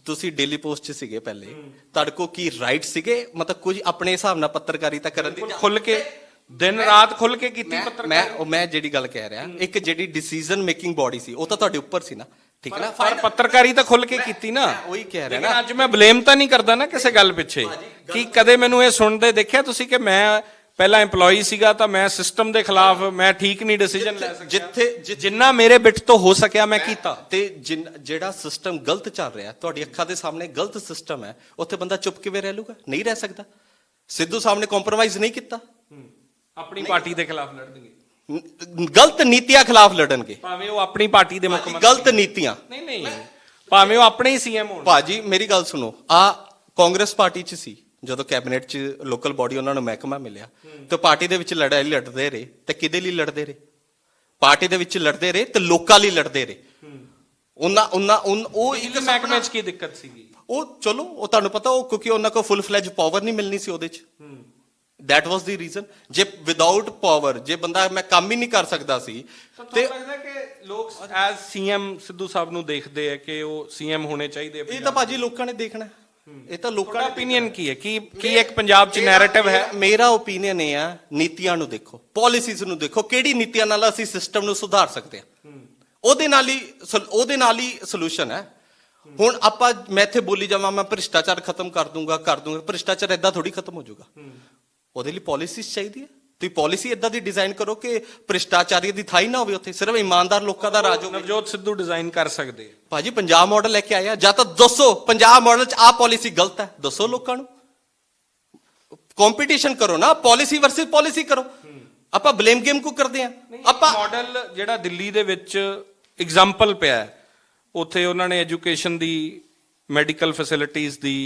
ਤੁਸੀਂ ਡੇਲੀ ਪੋਸਟ 'ਚ ਸੀਗੇ ਪਹਿਲੇ, ਤੁਹਾਡੇ ਕੋਲ ਕੀ ਰਾਈਟ ਸੀਗੇ ਮਤਲਬ ਕੁਝ ਆਪਣੇ ਹਿਸਾਬ ਨਾਲ ਪੱਤਰਕਾਰੀਤਾ ਕਰਨ ਦੀ? ਖੁੱਲ ਕੇ ਦਿਨ ਰਾਤ ਖੁੱਲ ਕੇ ਕੀਤੀ ਪੱਤਰਕਾਰੀ। ਮੈਂ ਜਿਹੜੀ ਗੱਲ ਕਹਿ ਰਿਹਾ, ਇੱਕ ਜਿਹੜੀ ਡਿਸੀਜਨ ਮੇਕਿੰਗ ਬਾਡੀ ਸੀ, ਉਹ ਤਾਂ ਤੁਹਾਡੇ ਉੱਪਰ ਸੀ ਨਾ, ਠੀਕ ਹੈ ਨਾ? ਪਰ ਪੱਤਰਕਾਰੀ ਤਾਂ ਖੁੱਲ ਕੇ ਕੀਤੀ ਨਾ। ਉਹੀ ਕਹਿ ਰਿਹਾ ਨਾ। ਨਾ, ਅੱਜ ਮੈਂ ਬਲੇਮ ਤਾਂ ਨਹੀਂ ਕਰਦਾ ਨਾ ਕਿਸੇ ਗੱਲ ਪਿੱਛੇ। ਕਿ ਕਦੇ ਮੈਨੂੰ ਇਹ ਸੁਣਦੇ ਦੇਖਿਆ ਤੁਸੀਂ ਕਿ ਮੈਂ ਪਹਿਲਾਂ EMPLOYEE ਸੀਗਾ ਤਾਂ ਮੈਂ ਸਿਸਟਮ ਦੇ ਖਿਲਾਫ, ਮੈਂ ਠੀਕ ਨਹੀਂ ਡਿਸੀਜਨ ਲੈ ਸਕਿਆ। ਜਿੰਨਾ ਮੇਰੇ ਬਿੱਟ ਤੋਂ ਹੋ ਸਕਿਆ ਮੈਂ ਕੀਤਾ। ਤੇ ਜਿਹੜਾ ਸਿਸਟਮ ਗਲਤ ਚੱਲ ਰਿਹਾ, ਤੁਹਾਡੀ ਅੱਖਾਂ ਦੇ ਸਾਹਮਣੇ ਗਲਤ ਸਿਸਟਮ ਹੈ, ਉੱਥੇ ਬੰਦਾ ਚੁੱਪ ਕਿਵੇਂ ਰਹਿ ਲੂਗਾ? ਨਹੀਂ ਰਹਿ ਸਕਦਾ। ਸਿੱਧੂ ਸਾਹਿਬ ਨੇ ਕੰਪਰੋਮਾਈਜ਼ ਨਹੀਂ ਕੀਤਾ, ਆਪਣੀ ਪਾਰਟੀ ਦੇ ਖਿਲਾਫ ਲੜਨਗੇ, ਗਲਤ ਨੀਤੀਆਂ ਖਿਲਾਫ ਲੜਨਗੇ, ਭਾਵੇਂ ਉਹ ਆਪਣੀ ਪਾਰਟੀ ਦੇ ਮੁੱਖ ਮੰਤਰੀ। ਗਲਤ ਨੀਤੀਆਂ ਨਹੀਂ, ਭਾਵੇਂ ਉਹ ਆਪਣੇ ਹੀ CM ਹੋਣ। ਭਾਜੀ ਮੇਰੀ ਗੱਲ ਸੁਣੋ, ਕਾਂਗਰਸ ਪਾਰਟੀ 'ਚ ਸੀ ਜਦੋਂ ਕੈਬਨਿਟ 'ਚ ਲੋਕਲ ਬਾਡੀ ਉਹਨਾਂ ਨੂੰ ਮਹਿਕਮਾ ਮਿਲਿਆ, ਤੇ ਪਾਰਟੀ ਦੇ ਵਿੱਚ ਲੜਾਈ ਲੜਦੇ ਰਹੇ, ਤੇ ਕਿਹਦੇ ਲਈ ਲੜਦੇ ਰਹੇ? ਪਾਰਟੀ ਦੇ ਵਿੱਚ ਲੜਦੇ ਰਹੇ ਤੇ ਲੋਕਾਂ ਲਈ ਲੜਦੇ ਰਹੇ। ਉਹ ਇੱਕ ਮਹਿਕਮੇ 'ਚ ਕੀ ਦਿੱਕਤ ਸੀਗੀ? ਉਹ ਚਲੋ, ਉਹ ਤੁਹਾਨੂੰ ਪਤਾ, ਉਹ ਕਿਉਂਕਿ ਉਹਨਾਂ ਕੋਲ ਫੁੱਲ ਫਲੈਜ ਪਾਵਰ ਨਹੀਂ ਮਿਲਣੀ ਸੀ ਉਹਦੇ 'ਚ। That was the reason. ਜੇ ਵਿਦਆਊਟ ਪਾਵਰ, ਜੇ ਬੰਦਾ ਮੈਂ ਕੰਮ ਹੀ ਨਹੀਂ ਕਰ ਸਕਦਾ ਸੀ, ਤੇ ਲੱਗਦਾ ਕਿ ਲੋਕ ਐਜ਼ CM ਸਿੱਧੂ ਸਾਹਿਬ ਨੂੰ ਦੇਖਦੇ ਆ ਕਿ ਉਹ CM ਹੋਣੇ ਚਾਹੀਦੇ। ਇਹ ਤਾਂ ਭਾਜੀ ਲੋਕਾਂ ਨੇ ਦੇਖਣਾ, ਇਹ ਤਾਂ ਲੋਕਾਂ ਦਾ ਓਪੀਨੀਅਨ ਕੀ ਹੈ? ਕੀ ਇੱਕ ਪੰਜਾਬ 'ਚ ਨੈਰੇਟਿਵ ਹੈ? ਮੇਰਾ ਓਪੀਨੀਅਨ ਇਹ ਆ, ਨੀਤੀਆਂ ਨੂੰ ਦੇਖੋ, ਪਾਲਿਸੀਜ਼ ਨੂੰ ਦੇਖੋ, ਕਿਹੜੀ ਨੀਤੀਆਂ ਨਾਲ ਅਸੀਂ ਸਿਸਟਮ ਨੂੰ ਸੁਧਾਰ ਸਕਦੇ ਹਾਂ, ਉਹਦੇ ਨਾਲ ਹੀ ਸੋਲੂਸ਼ਨ ਹੈ। ਹੁਣ ਮੈਂ ਇੱਥੇ ਬੋਲੀ ਜਾਵਾਂ, ਮੈਂ ਭ੍ਰਿਸ਼ਟਾਚਾਰ ਖਤਮ ਕਰ ਦੂੰਗਾ, ਭ੍ਰਿਸ਼ਟਾਚਾਰ ਏਦਾਂ ਥੋੜੀ ਖਤਮ ਹੋ ਜਾਊਗਾ। ਉਹਦੇ ਲਈ ਪਾਲਿਸੀਜ਼ ਚਾਹੀਦੀ ਹੈ। ਤੁਸੀਂ ਪਾਲਿਸੀ ਏਦਾਂ ਦੀ ਡਿਜ਼ਾਈਨ ਕਰੋ ਕਿ ਭ੍ਰਿਸ਼ਟਾਚਾਰੀਆਂ ਦੀ ਥਾਂ ਹੀ ਨਾ ਹੋਵੇ ਉੱਥੇ, ਸਿਰਫ ਇਮਾਨਦਾਰ ਲੋਕਾਂ ਦਾ ਰਾਜ ਹੋਵੇ। ਨਵਜੋਤ ਸਿੱਧੂ ਡਿਜ਼ਾਈਨ ਕਰ ਸਕਦੇ ਆ ਭਾਜੀ। ਪੰਜਾਬ ਮਾਡਲ ਲੈ ਕੇ ਆਇਆ, ਜਾਂ ਤਾਂ ਦੱਸੋ ਪੰਜਾਬ ਮਾਡਲ 'ਚ ਆਹ ਪਾਲਿਸੀ ਗਲਤ ਹੈ, ਦੱਸੋ ਲੋਕਾਂ ਨੂੰ। ਕੰਪੀਟੀਸ਼ਨ ਕਰੋ ਨਾ, ਪਾਲਿਸੀ ਵਰਸਸ ਪਾਲਿਸੀ ਕਰੋ। ਆਪਾਂ ਬਲੇਮ ਗੇਮ ਕਿਉਂ ਕਰਦੇ ਆ? ਆਪਾਂ ਮਾਡਲ ਜਿਹੜਾ ਦਿੱਲੀ ਦੇ ਵਿੱਚ ਐਗਜ਼ਾਮਪਲ ਪਿਆ, ਉੱਥੇ ਉਹਨਾਂ ਨੇ ਐਜੂਕੇਸ਼ਨ ਦੀ, ਮੈਡੀਕਲ ਫੈਸਿਲਿਟੀਜ਼ ਦੀ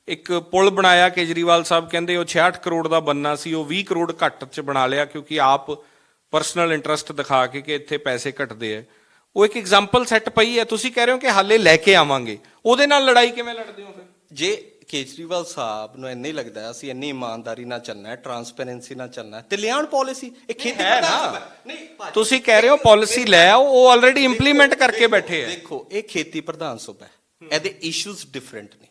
ਇੱਕ ਪੁਲ ਬਣਾਇਆ। ਕੇਜਰੀਵਾਲ ਸਾਹਿਬ ਕਹਿੰਦੇ ਉਹ 66 ਕਰੋੜ ਦਾ ਬੰਨਾ ਸੀ, ਉਹ 20 ਕਰੋੜ ਘੱਟ 'ਚ ਬਣਾ ਲਿਆ ਕਿਉਂਕਿ ਆਪ ਪਰਸਨਲ ਇੰਟਰਸਟ ਦਿਖਾ ਕੇ ਕਿ ਇੱਥੇ ਪੈਸੇ ਘਟਦੇ ਆ। ਉਹ ਇੱਕ ਐਗਜ਼ਾਮਪਲ ਸੈੱਟ ਪਈ ਹੈ। ਤੁਸੀਂ ਕਹਿ ਰਹੇ ਹੋ ਕਿ ਹਾਲੇ ਲੈ ਕੇ ਆਵਾਂਗੇ, ਉਹਦੇ ਨਾਲ ਲੜਾਈ ਕਿਵੇਂ ਲੜਦੇ ਹੋ ਫਿਰ? ਜੇ ਕੇਜਰੀਵਾਲ ਸਾਹਿਬ ਨੂੰ ਇੰਨਾ ਹੀ ਲੱਗਦਾ ਅਸੀਂ ਇੰਨੀ ਇਮਾਨਦਾਰੀ ਨਾਲ ਚੱਲਣਾ ਹੈ, ਟਰਾਂਸਪੇਰੈਂਸੀ ਨਾਲ ਚੱਲਣਾ ਹੈ, ਤੇ ਲਿਆਉਣ ਪਾਲਿਸੀ। ਇਹ ਖੇਤੀ ਹੈ ਨਾ, ਤੁਸੀਂ ਕਹਿ ਰਹੇ ਹੋ ਪਾਲਿਸੀ ਲੈ ਆਓ, ਉਹ ਆਲਰੇਡੀ ਇੰਪਲੀਮੈਂਟ ਕਰਕੇ ਬੈਠੇ ਆ। ਦੇਖੋ, ਇਹ ਖੇਤੀ ਪ੍ਰਧਾਨ ਸੂਬਾ ਹੈ, ਇਹਦੇ ਇਸ਼ੂਜ਼ ਡਿਫਰੈਂਟ ਨੇ,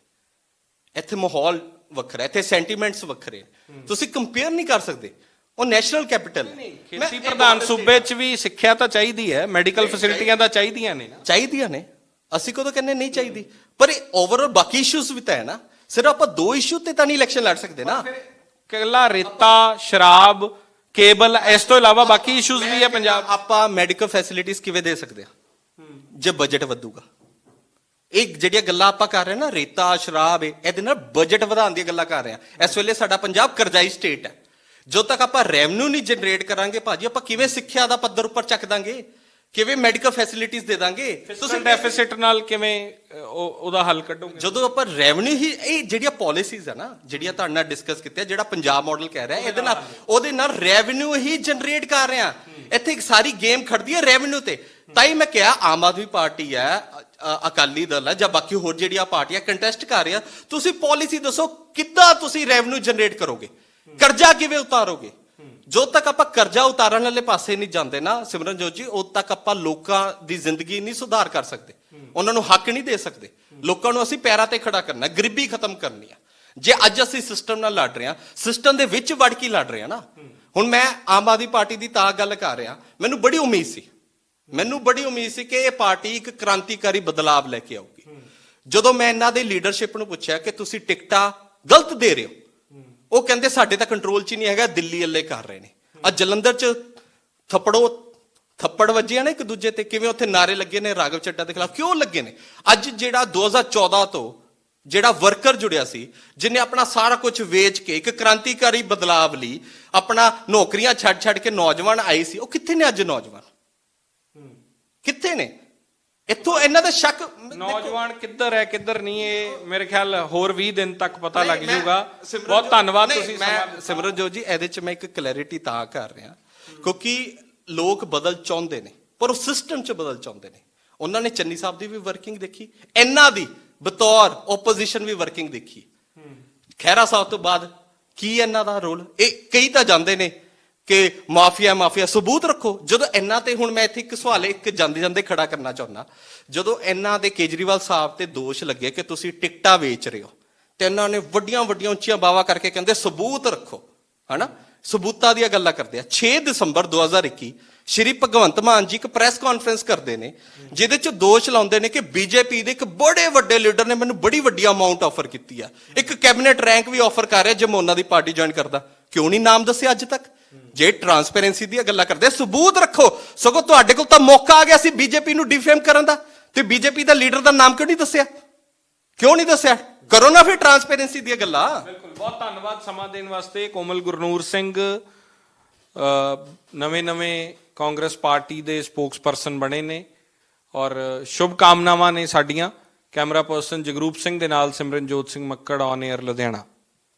ਇੱਥੇ ਮਾਹੌਲ ਵੱਖਰਾ, ਇੱਥੇ ਸੈਂਟੀਮੈਂਟਸ ਵੱਖਰੇ, ਤੁਸੀਂ ਕੰਪੇਅਰ ਨਹੀਂ ਕਰ ਸਕਦੇ। ਉਹ ਨੈਸ਼ਨਲ ਕੈਪੀਟਲ ਹੈ। ਖੇਤੀ ਪ੍ਰਧਾਨ ਸੂਬੇ 'ਚ ਵੀ ਸਿੱਖਿਆ ਤਾਂ ਚਾਹੀਦੀ ਹੈ, ਮੈਡੀਕਲ ਫੈਸਿਲਿਟੀਆਂ ਤਾਂ ਚਾਹੀਦੀਆਂ ਨੇ। ਅਸੀਂ ਕਦੋਂ ਕਹਿੰਦੇ ਨਹੀਂ ਚਾਹੀਦੀ, ਪਰ ਇਹ ਓਵਰਆਲ ਬਾਕੀ ਇਸ਼ੂਜ਼ ਵੀ ਤਾਂ ਹੈ ਨਾ। ਸਿਰਫ ਆਪਾਂ 2 ਇਸ਼ੂ ਤੇ ਤਾਂ ਨਹੀਂ ਇਲੈਕਸ਼ਨ ਲੜ ਸਕਦੇ ਨਾ। ਕੱਲਾ ਰੇਤਾ, ਸ਼ਰਾਬ, ਕੇਬਲ, ਇਸ ਤੋਂ ਇਲਾਵਾ ਬਾਕੀ ਇਸ਼ੂਜ਼ ਵੀ ਹੈ ਪੰਜਾਬ। ਆਪਾਂ ਮੈਡੀਕਲ ਫੈਸਿਲਿਟੀਜ਼ ਕਿਵੇਂ ਦੇ ਸਕਦੇ ਆ? ਜੇ ਬਜਟ ਵਧੂਗਾ। ਇਹ ਜਿਹੜੀਆਂ ਗੱਲਾਂ ਆਪਾਂ ਕਰ ਰਹੇ ਨਾ, ਰੇਤਾ ਸ਼ਰਾਬ, ਇਹਦੇ ਨਾਲ ਬਜਟ ਵਧਾਉਣ ਦੀਆਂ ਗੱਲਾਂ ਕਰ ਰਹੇ ਆ। ਇਸ ਵੇਲੇ ਸਾਡਾ ਪੰਜਾਬ ਕਰਜ਼ਾਈ ਸਟੇਟ ਹੈ। ਜਦੋਂ ਤੱਕ ਆਪਾਂ ਰੈਵਨਿਊ ਨਹੀਂ ਜਨਰੇਟ ਕਰਾਂਗੇ ਭਾਜੀ, ਆਪਾਂ ਕਿਵੇਂ ਸਿੱਖਿਆ ਦਾ ਪੱਧਰ ਉੱਪਰ ਚੱਕ ਦਾਂਗੇ, ਕਿਵੇਂ ਮੈਡੀਕਲ ਫੈਸਿਲਿਟੀਜ਼ ਦੇ ਦਾਂਗੇ? ਤੁਸੀਂ ਡੈਫਿਸਿਟ ਨਾਲ ਕਿਵੇਂ ਉਹਦਾ ਹੱਲ ਕੱਢੋਗੇ? ਜਦੋਂ ਆਪਾਂ ਰੈਵਨਿਊ ਹੀ, ਇਹ ਜਿਹੜੀਆਂ ਪਾਲਿਸੀਜ਼ ਆ ਨਾ, ਜਿਹੜੀਆਂ ਤੁਹਾਡੇ ਨਾਲ ਡਿਸਕਸ ਕੀਤੀਆਂ, ਜਿਹੜਾ ਪੰਜਾਬ ਮਾਡਲ ਕਹਿ ਰਿਹਾ, ਇਹਦੇ ਨਾਲ ਉਹਦੇ ਨਾਲ ਰੈਵਨਿਊ ਹੀ ਜਨਰੇਟ ਕਰ ਰਹੇ ਆ। ਇੱਥੇ ਇੱਕ ਸਾਰੀ ਗੇਮ ਖੜਦੀ ਹੈ ਰੈਵਨਿਊ ਤੇ। ਤਾਂ ਹੀ ਮੈਂ ਕਿਹਾ ਆਮ ਆਦਮੀ ਪਾਰਟੀ ਹੈ, ਅਕਾਲੀ ਦਲ ਹੈ, ਜਾਂ ਬਾਕੀ ਹੋਰ ਜਿਹੜੀਆਂ ਪਾਰਟੀਆਂ ਕੰਟੈਸਟ ਕਰ ਰਹੀਆਂ, ਤੁਸੀਂ ਪਾਲਿਸੀ ਦੱਸੋ ਕਿੱਦਾਂ ਤੁਸੀਂ ਰੈਵਨਿਊ ਜਨਰੇਟ ਕਰੋਗੇ, ਕਰਜ਼ਾ ਕਿਵੇਂ ਉਤਾਰੋਗੇ? ਜਦੋਂ ਤੱਕ ਆਪਾਂ ਕਰਜ਼ਾ ਉਤਾਰਨ ਵਾਲੇ ਪਾਸੇ ਨਹੀਂ ਜਾਂਦੇ ਨਾ ਸਿਮਰਨਜੋਤ ਜੀ, ਉਦੋਂ ਤੱਕ ਆਪਾਂ ਲੋਕਾਂ ਦੀ ਜ਼ਿੰਦਗੀ ਨਹੀਂ ਸੁਧਾਰ ਕਰ ਸਕਦੇ, ਉਹਨਾਂ ਨੂੰ ਹੱਕ ਨਹੀਂ ਦੇ ਸਕਦੇ। ਲੋਕਾਂ ਨੂੰ ਅਸੀਂ ਪੈਰਾਂ ਤੇ ਖੜਾ ਕਰਨਾ, ਗਰੀਬੀ ਖਤਮ ਕਰਨੀ ਆ। ਜੇ ਅੱਜ ਅਸੀਂ ਸਿਸਟਮ ਨਾਲ ਲੜ ਰਹੇ ਹਾਂ, ਸਿਸਟਮ ਦੇ ਵਿੱਚ ਵੜ ਕੇ ਲੜ ਰਹੇ ਹਾਂ ਨਾ। ਹੁਣ ਮੈਂ ਆਮ ਆਦਮੀ ਪਾਰਟੀ ਦੀ ਤਾਂ ਗੱਲ ਕਰ ਰਿਹਾ, ਮੈਨੂੰ ਬੜੀ ਉਮੀਦ ਸੀ ਕਿ ਇਹ ਪਾਰਟੀ ਇੱਕ ਕ੍ਰਾਂਤੀਕਾਰੀ ਬਦਲਾਵ ਲੈ ਕੇ ਆਊਗੀ। ਜਦੋਂ ਮੈਂ ਇਹਨਾਂ ਦੇ ਲੀਡਰਸ਼ਿਪ ਨੂੰ ਪੁੱਛਿਆ ਕਿ ਤੁਸੀਂ ਟਿਕਟਾਂ ਗਲਤ ਦੇ ਰਹੇ ਹੋ, ਉਹ ਕਹਿੰਦੇ ਸਾਡੇ ਤਾਂ ਕੰਟਰੋਲ 'ਚ ਹੀ ਨਹੀਂ ਹੈਗਾ, ਦਿੱਲੀ ਵਾਲੇ ਕਰ ਰਹੇ ਨੇ। ਅੱਜ ਜਲੰਧਰ 'ਚ ਥੱਪੜ ਵੱਜੇ ਆ ਨਾ ਇੱਕ ਦੂਜੇ ਤੇ, ਕਿਵੇਂ ਉੱਥੇ ਨਾਰੇ ਲੱਗੇ ਨੇ ਰਾਘਵ ਚੱਡਾ ਦੇ ਖਿਲਾਫ, ਕਿਉਂ ਲੱਗੇ ਨੇ? ਅੱਜ ਜਿਹੜਾ 2014 ਤੋਂ ਜਿਹੜਾ ਵਰਕਰ ਜੁੜਿਆ ਸੀ, ਜਿਹਨੇ ਆਪਣਾ ਸਾਰਾ ਕੁਝ ਵੇਚ ਕੇ ਇੱਕ ਕ੍ਰਾਂਤੀਕਾਰੀ ਬਦਲਾਵ ਲਈ ਆਪਣਾ ਨੌਕਰੀਆਂ ਛੱਡ ਕੇ ਨੌਜਵਾਨ ਆਏ ਸੀ, ਉਹ ਕਿੱਥੇ ਨੇ ਅੱਜ? ਨੌਜਵਾਨ ਕਿੱਥੇ ਨੇ? ਇੱਥੋਂ ਇਹਨਾਂ ਦਾ ਸ਼ੱਕ, ਨੌਜਵਾਨ ਕਿੱਧਰ ਹੈ ਕਿੱਧਰ ਨਹੀਂ, ਇਹ ਮੇਰੇ ਖਿਆਲ ਹੋਰ 20 ਦਿਨ ਤੱਕ ਪਤਾ ਲੱਗ ਜਾਊਗਾ। ਬਹੁਤ ਧੰਨਵਾਦ ਤੁਸੀਂ। ਸਿਮਰਨਜੋਤ ਜੀ, ਇਹਦੇ 'ਚ ਮੈਂ ਇੱਕ ਕਲੈਰਿਟੀ ਤਾਂ ਕਰ ਰਿਹਾ ਕਿਉਂਕਿ ਲੋਕ ਬਦਲ ਚਾਹੁੰਦੇ ਨੇ, ਪਰ ਉਹ ਸਿਸਟਮ 'ਚ ਬਦਲ ਚਾਹੁੰਦੇ ਨੇ। ਉਹਨਾਂ ਨੇ ਚੰਨੀ ਸਾਹਿਬ ਦੀ ਵੀ ਵਰਕਿੰਗ ਦੇਖੀ, ਇਹਨਾਂ ਦੀ ਬਤੌਰ ਓਪੋਜੀਸ਼ਨ ਵੀ ਵਰਕਿੰਗ ਦੇਖੀ। ਖਹਿਰਾ ਸਾਹਿਬ ਤੋਂ ਬਾਅਦ ਕੀ ਇਹਨਾਂ ਦਾ ਰੋਲ? ਇਹ ਕਈ ਤਾਂ ਜਾਂਦੇ ਨੇ ਕਿ ਮਾਫੀਆ ਸਬੂਤ ਰੱਖੋ। ਜਦੋਂ ਇਹਨਾਂ ਤੇ, ਹੁਣ ਮੈਂ ਇੱਥੇ ਇੱਕ ਸਵਾਲ ਇੱਕ ਜਾਂਦੇ ਖੜਾ ਕਰਨਾ ਚਾਹੁੰਦਾ, ਜਦੋਂ ਇਹਨਾਂ ਦੇ ਕੇਜਰੀਵਾਲ ਸਾਹਿਬ ਤੇ ਦੋਸ਼ ਲੱਗੇ ਕਿ ਤੁਸੀਂ ਟਿਕਟਾਂ ਵੇਚ ਰਹੇ ਹੋ, ਤੇ ਇਹਨਾਂ ਨੇ ਵੱਡੀਆਂ ਉੱਚੀਆਂ ਬਾਵਾ ਕਰਕੇ ਕਹਿੰਦੇ ਸਬੂਤ ਰੱਖੋ, ਹਨਾ? ਸਬੂਤਾਂ ਦੀਆਂ ਗੱਲਾਂ ਕਰਦੇ ਆ। 6 ਦਸੰਬਰ 2021 ਸ਼੍ਰੀ ਭਗਵੰਤ ਮਾਨ ਜੀ ਇੱਕ ਪ੍ਰੈਸ ਕਾਨਫਰੰਸ ਕਰਦੇ ਨੇ, ਜਿਹਦੇ 'ਚ ਦੋਸ਼ ਲਾਉਂਦੇ ਨੇ ਕਿ ਬੀਜੇਪੀ ਦੇ ਇੱਕ ਬੜੇ ਵੱਡੇ ਲੀਡਰ ਨੇ ਮੈਨੂੰ ਬੜੀ ਵੱਡੀ ਅਮਾਉਂਟ ਆਫਰ ਕੀਤੀ ਆ, ਇੱਕ ਕੈਬਨਿਟ ਰੈਂਕ ਵੀ ਆਫਰ ਕਰ ਰਿਹਾ ਜੇ ਮੈਂ ਉਹਨਾਂ ਦੀ ਪਾਰਟੀ ਜੁਆਇਨ ਕਰਦਾ। ਕਿਉਂ ਨਹੀਂ ਨਾਮ ਦੱਸਿਆ ਅੱਜ ਤੱਕ? ਜੇ ਟਰਾਂਸਪੇਰੈਂਸੀ ਦੀਆਂ ਗੱਲਾਂ ਕਰਦੇ, ਸਬੂਤ ਰੱਖੋ। ਸਗੋਂ ਤੁਹਾਡੇ ਕੋਲ ਤਾਂ ਮੌਕਾ ਆ ਗਿਆ ਸੀ ਬੀਜੇਪੀ ਨੂੰ ਡਿਫੇਮ ਕਰਨ ਦਾ, ਤੇ ਬੀਜੇਪੀ ਦਾ ਲੀਡਰ ਦਾ ਨਾਮ ਕਿਉਂ ਨਹੀਂ ਦੱਸਿਆ? ਕਰੋ ਨਾ ਫਿਰ ਟਰਾਂਸਪੇਰੈਂਸੀ ਦੀਆਂ ਗੱਲਾਂ। ਬਿਲਕੁਲ, ਬਹੁਤ ਧੰਨਵਾਦ ਸਮਾਂ ਦੇਣ ਵਾਸਤੇ। ਕੋਮਲ ਗੁਰਨੂਰ ਸਿੰਘ ਨਵੇਂ ਕਾਂਗਰਸ ਪਾਰਟੀ ਦੇ ਸਪੋਕਸਪਰਸਨ ਬਣੇ ਨੇ, ਔਰ ਸ਼ੁਭ ਕਾਮਨਾਵਾਂ ਨੇ ਸਾਡੀਆਂ। ਕੈਮਰਾ ਪਰਸਨ ਜਗਰੂਪ ਸਿੰਘ ਦੇ ਨਾਲ ਸਿਮਰਨਜੋਤ ਸਿੰਘ ਮੱਕੜ, ਔਨ 에ਅਰ ਲੁਧਿਆਣਾ।